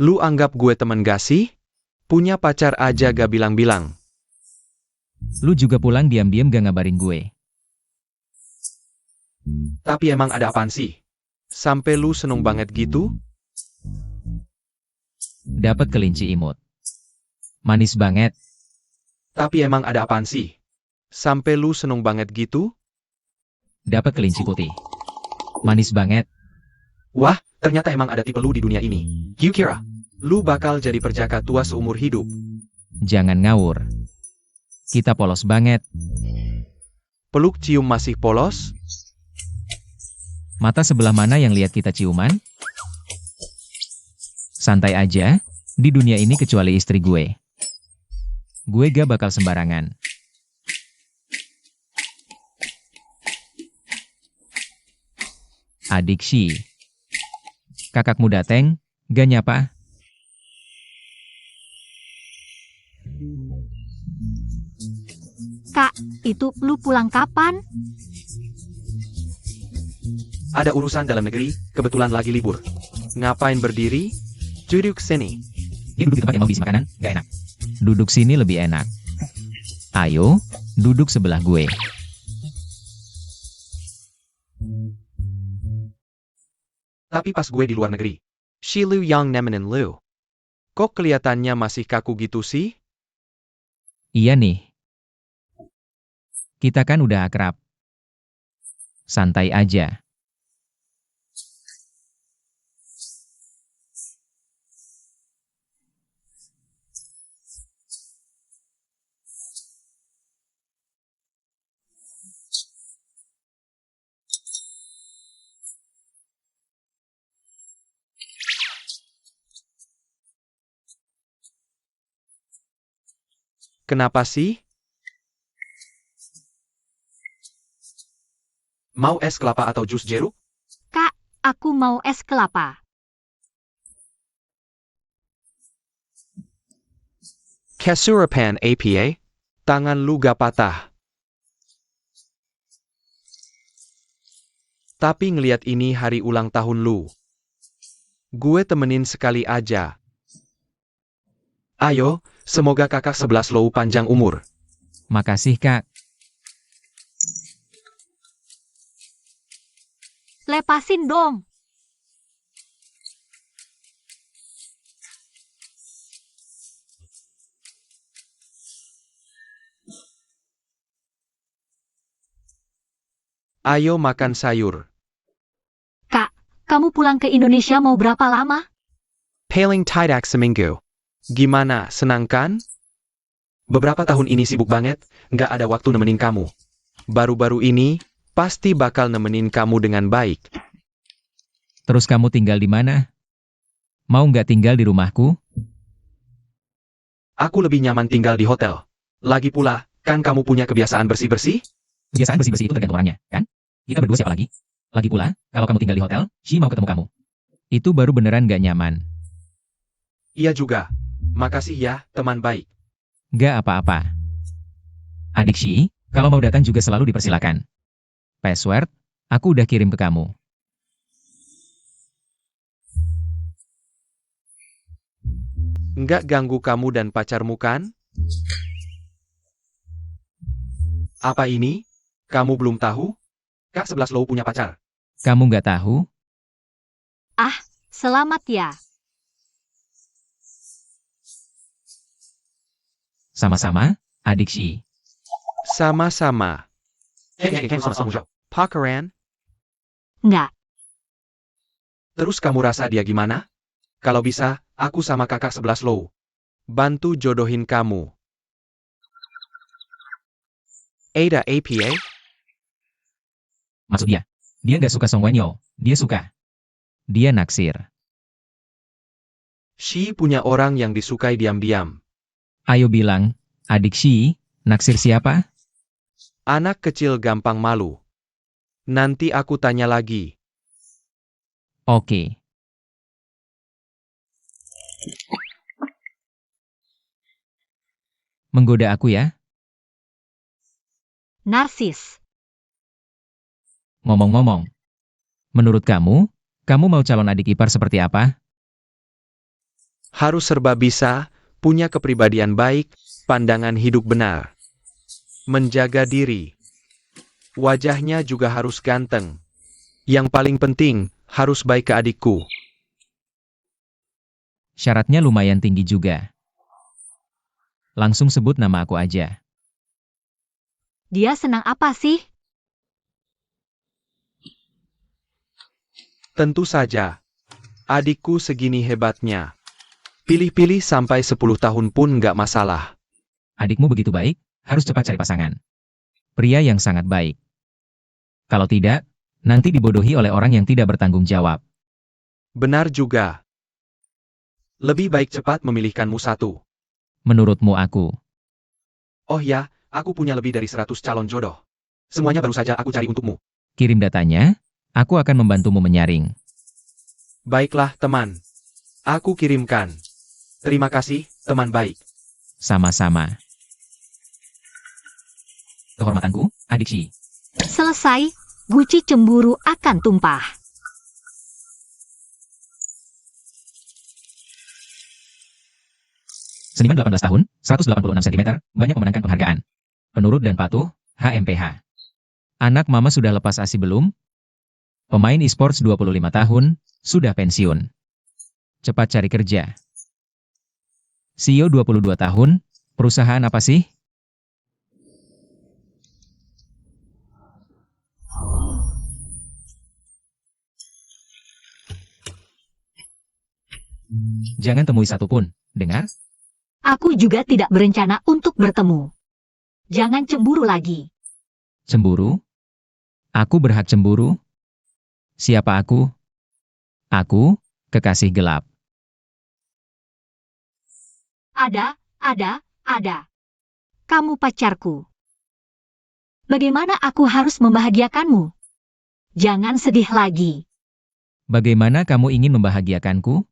Lu anggap gue temen gak sih? Punya pacar aja gak bilang-bilang. Lu juga pulang diam-diam gak ngabarin gue. Tapi emang ada apaan sih? Sampai lu seneng banget gitu? Dapat kelinci imut. Manis banget. Tapi emang ada apaan sih? Sampai lu seneng banget gitu? Dapat kelinci putih. Manis banget. Wah, ternyata emang ada tipe lu di dunia ini. You kira, lu bakal jadi perjaka tua seumur hidup. Jangan ngawur. Kita polos banget. Peluk cium masih polos? Mata sebelah mana yang lihat kita ciuman? Santai aja, di dunia ini kecuali istri gue. Gue gak bakal sembarangan. Adik Shi. Kakakmu dateng, gak nyapa? Kak, itu lu pulang kapan? Ada urusan dalam negeri, kebetulan lagi libur. Ngapain berdiri? Duduk sini. Dia duduk di tempat yang mau diisi makanan, gak enak. Duduk sini lebih enak. Ayo, duduk sebelah gue. Tapi pas gue di luar negeri, Shi Lu yang nemenin lu. Kok kelihatannya masih kaku gitu sih? Iya nih. Kita kan udah akrab. Santai aja. Kenapa sih? Mau es kelapa atau jus jeruk? Kak, aku mau es kelapa. Kesurapan APA? Tangan lu gak patah. Tapi ngeliat ini hari ulang tahun lu. Gue temenin sekali aja. Ayo, semoga kakak 11 lo panjang umur. Makasih, Kak. Lepasin dong. Ayo makan sayur. Kak, kamu pulang ke Indonesia mau berapa lama? Paling tidak seminggu. Gimana, senang kan? Beberapa tahun ini sibuk banget, nggak ada waktu nemenin kamu. Baru-baru ini, pasti bakal nemenin kamu dengan baik. Terus kamu tinggal di mana? Mau nggak tinggal di rumahku? Aku lebih nyaman tinggal di hotel. Lagi pula, kan kamu punya kebiasaan bersih-bersih? Kebiasaan bersih-bersih itu tergantung orangnya, kan? Kita berdua siapa lagi? Lagi pula, kalau kamu tinggal di hotel, Shi mau ketemu kamu. Itu baru beneran nggak nyaman. Iya juga. Makasih ya, teman baik. Gak apa-apa. Adik Shi, kalau mau datang juga selalu dipersilakan. Password, aku udah kirim ke kamu. Nggak ganggu kamu dan pacarmu kan? Apa ini? Kamu belum tahu? Kak 11 lo punya pacar. Kamu nggak tahu? Selamat ya. Sama-sama, adik Shi. Sama-sama. Pakaran? Nggak. Terus kamu rasa dia gimana? Kalau bisa, aku sama kakak 11 lo. Bantu jodohin kamu. Ada APA? Maksud dia. Dia nggak suka Song Wenyo. Dia suka. Dia naksir. She punya orang yang disukai diam-diam. Ayo bilang, adik Shi, naksir siapa? Anak kecil gampang malu. Nanti aku tanya lagi. Oke. Menggoda aku ya? Narsis. Ngomong-ngomong. Menurut kamu mau calon adik ipar seperti apa? Harus serba bisa, punya kepribadian baik, pandangan hidup benar. Menjaga diri. Wajahnya juga harus ganteng. Yang paling penting, harus baik ke adikku. Syaratnya lumayan tinggi juga. Langsung sebut nama aku aja. Dia senang apa sih? Tentu saja. Adikku segini hebatnya. Pilih-pilih sampai 10 tahun pun nggak masalah. Adikmu begitu baik, harus cepat cari pasangan. Pria yang sangat baik. Kalau tidak, nanti dibodohi oleh orang yang tidak bertanggung jawab. Benar juga. Lebih baik cepat memilihkanmu satu. Menurutmu aku. Oh ya, aku punya lebih dari 100 calon jodoh. Semuanya baru saja aku cari untukmu. Kirim datanya, aku akan membantumu menyaring. Baiklah, teman. Aku kirimkan. Terima kasih, teman baik. Sama-sama. Kehormatanku, adik Shi. Selesai, guci cemburu akan tumpah. Seniman 18 tahun, 186 cm, banyak memenangkan penghargaan. Penurut dan patuh, HMPH. Anak mama sudah lepas ASI belum? Pemain e-sports 25 tahun, sudah pensiun. Cepat cari kerja. CEO 22 tahun, perusahaan apa sih? Jangan temui satupun, dengar? Aku juga tidak berencana untuk bertemu. Jangan cemburu lagi. Cemburu? Aku berhak cemburu? Siapa aku? Aku, kekasih gelap. Ada. Kamu pacarku. Bagaimana aku harus membahagiakanmu? Jangan sedih lagi. Bagaimana kamu ingin membahagiakanku?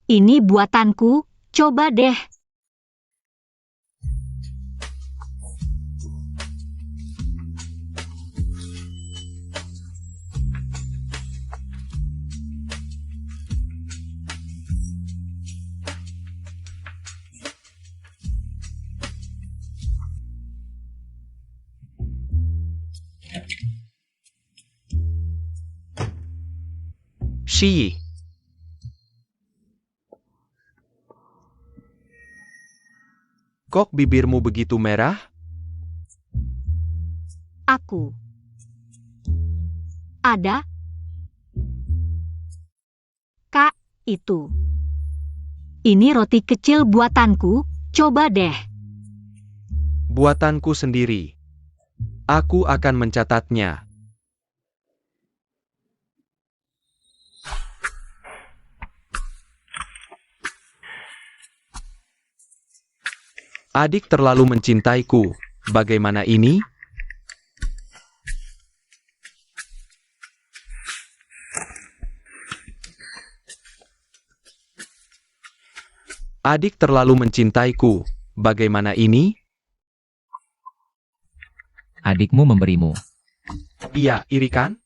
Ini buatanku, coba deh. Shi. Kok bibirmu begitu merah? Aku. Ada. Kak, itu. Ini roti kecil buatanku, coba deh. Buatanku sendiri. Aku akan mencatatnya. Adik terlalu mencintaiku. Bagaimana ini? Adik terlalu mencintaiku. Bagaimana ini? Adikmu memberimu. Iya, iri kan?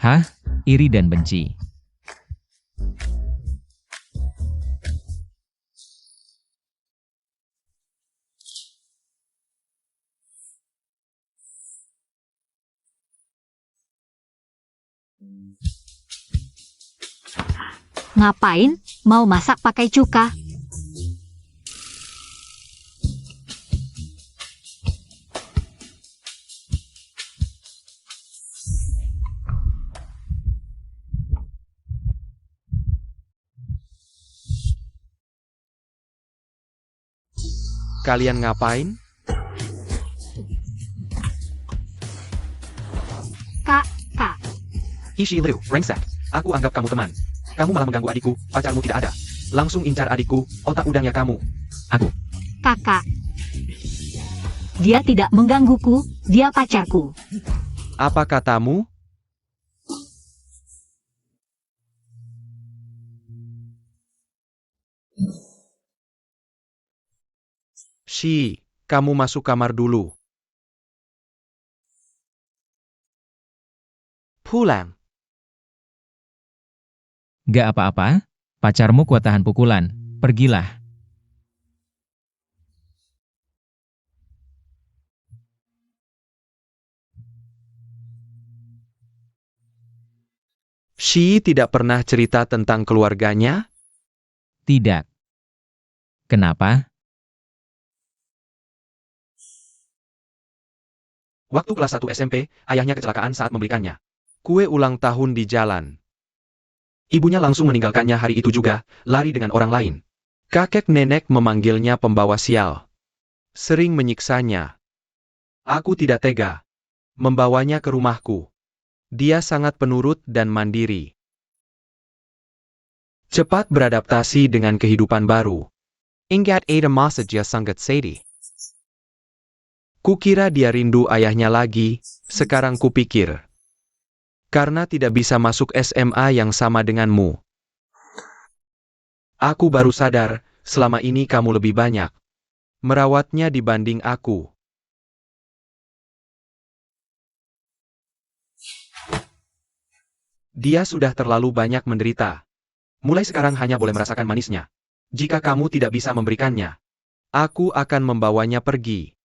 Hah? Iri dan benci. Ngapain? Mau masak pakai cuka? Kalian ngapain? Kak. Ishi Liu, brengsek. Aku anggap kamu teman. Kamu malah mengganggu adikku, pacarmu tidak ada. Langsung incar adikku, otak udangnya kamu. Aku. Kakak. Dia tidak menggangguku, dia pacarku. Apa katamu? Shi, kamu masuk kamar dulu. Pulang. Gak apa-apa, pacarmu kuat tahan pukulan. Pergilah. Shi tidak pernah cerita tentang keluarganya? Tidak. Kenapa? Waktu kelas 1 SMP, ayahnya kecelakaan saat membelikannya kue ulang tahun di jalan. Ibunya langsung meninggalkannya hari itu juga, lari dengan orang lain. Kakek nenek memanggilnya pembawa sial. Sering menyiksanya. Aku tidak tega. Membawanya ke rumahku. Dia sangat penurut dan mandiri. Cepat beradaptasi dengan kehidupan baru. Ingat ada masa dia sangat sedih. Kukira dia rindu ayahnya lagi, sekarang kupikir. Karena tidak bisa masuk SMA yang sama denganmu. Aku baru sadar, selama ini kamu lebih banyak merawatnya dibanding aku. Dia sudah terlalu banyak menderita. Mulai sekarang hanya boleh merasakan manisnya. Jika kamu tidak bisa memberikannya, aku akan membawanya pergi.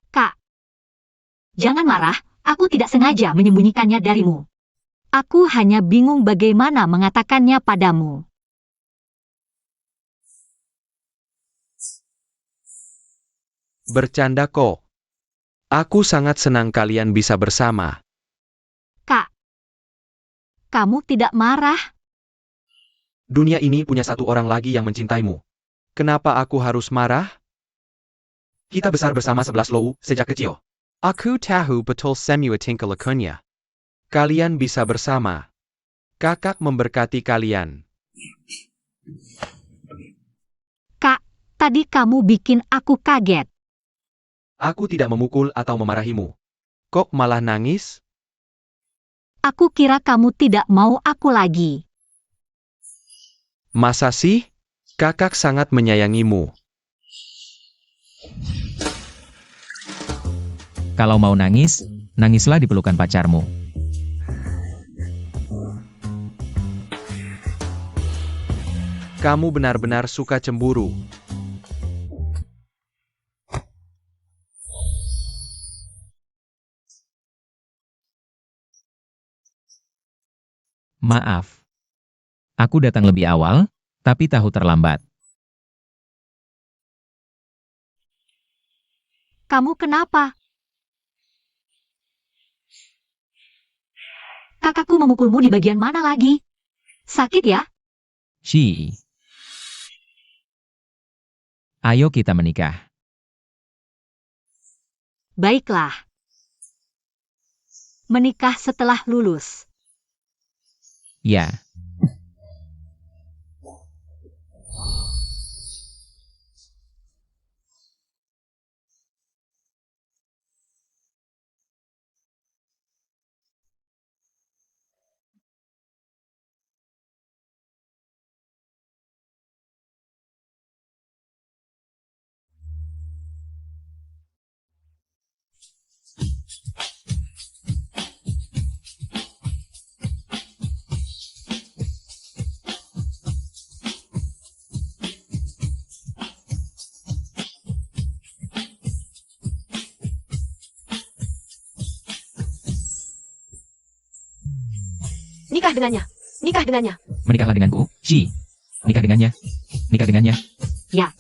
Kak. Jangan marah, aku tidak sengaja menyembunyikannya darimu. Aku hanya bingung bagaimana mengatakannya padamu. Bercanda kok. Aku sangat senang kalian bisa bersama. Kak. Kamu tidak marah? Dunia ini punya satu orang lagi yang mencintaimu. Kenapa aku harus marah? Kita besar bersama 11 lou sejak kecil. Aku tahu betul semua tingkah lakunya. Kalian bisa bersama. Kakak memberkati kalian. Kak, tadi kamu bikin aku kaget. Aku tidak memukul atau memarahimu. Kok malah nangis? Aku kira kamu tidak mau aku lagi. Masa sih? Kakak sangat menyayangimu. Kalau mau nangis, nangislah di pelukan pacarmu. Kamu benar-benar suka cemburu. Maaf. Aku datang lebih awal, tapi tahu terlambat. Kamu kenapa? Kakakku memukulmu di bagian mana lagi? Sakit ya? Shi. Ayo kita menikah. Baiklah. Menikah setelah lulus. Ya. Nikah dengannya. Nikah dengannya. Menikahlah denganku, Shi. Nikah dengannya. Nikah dengannya. Ya,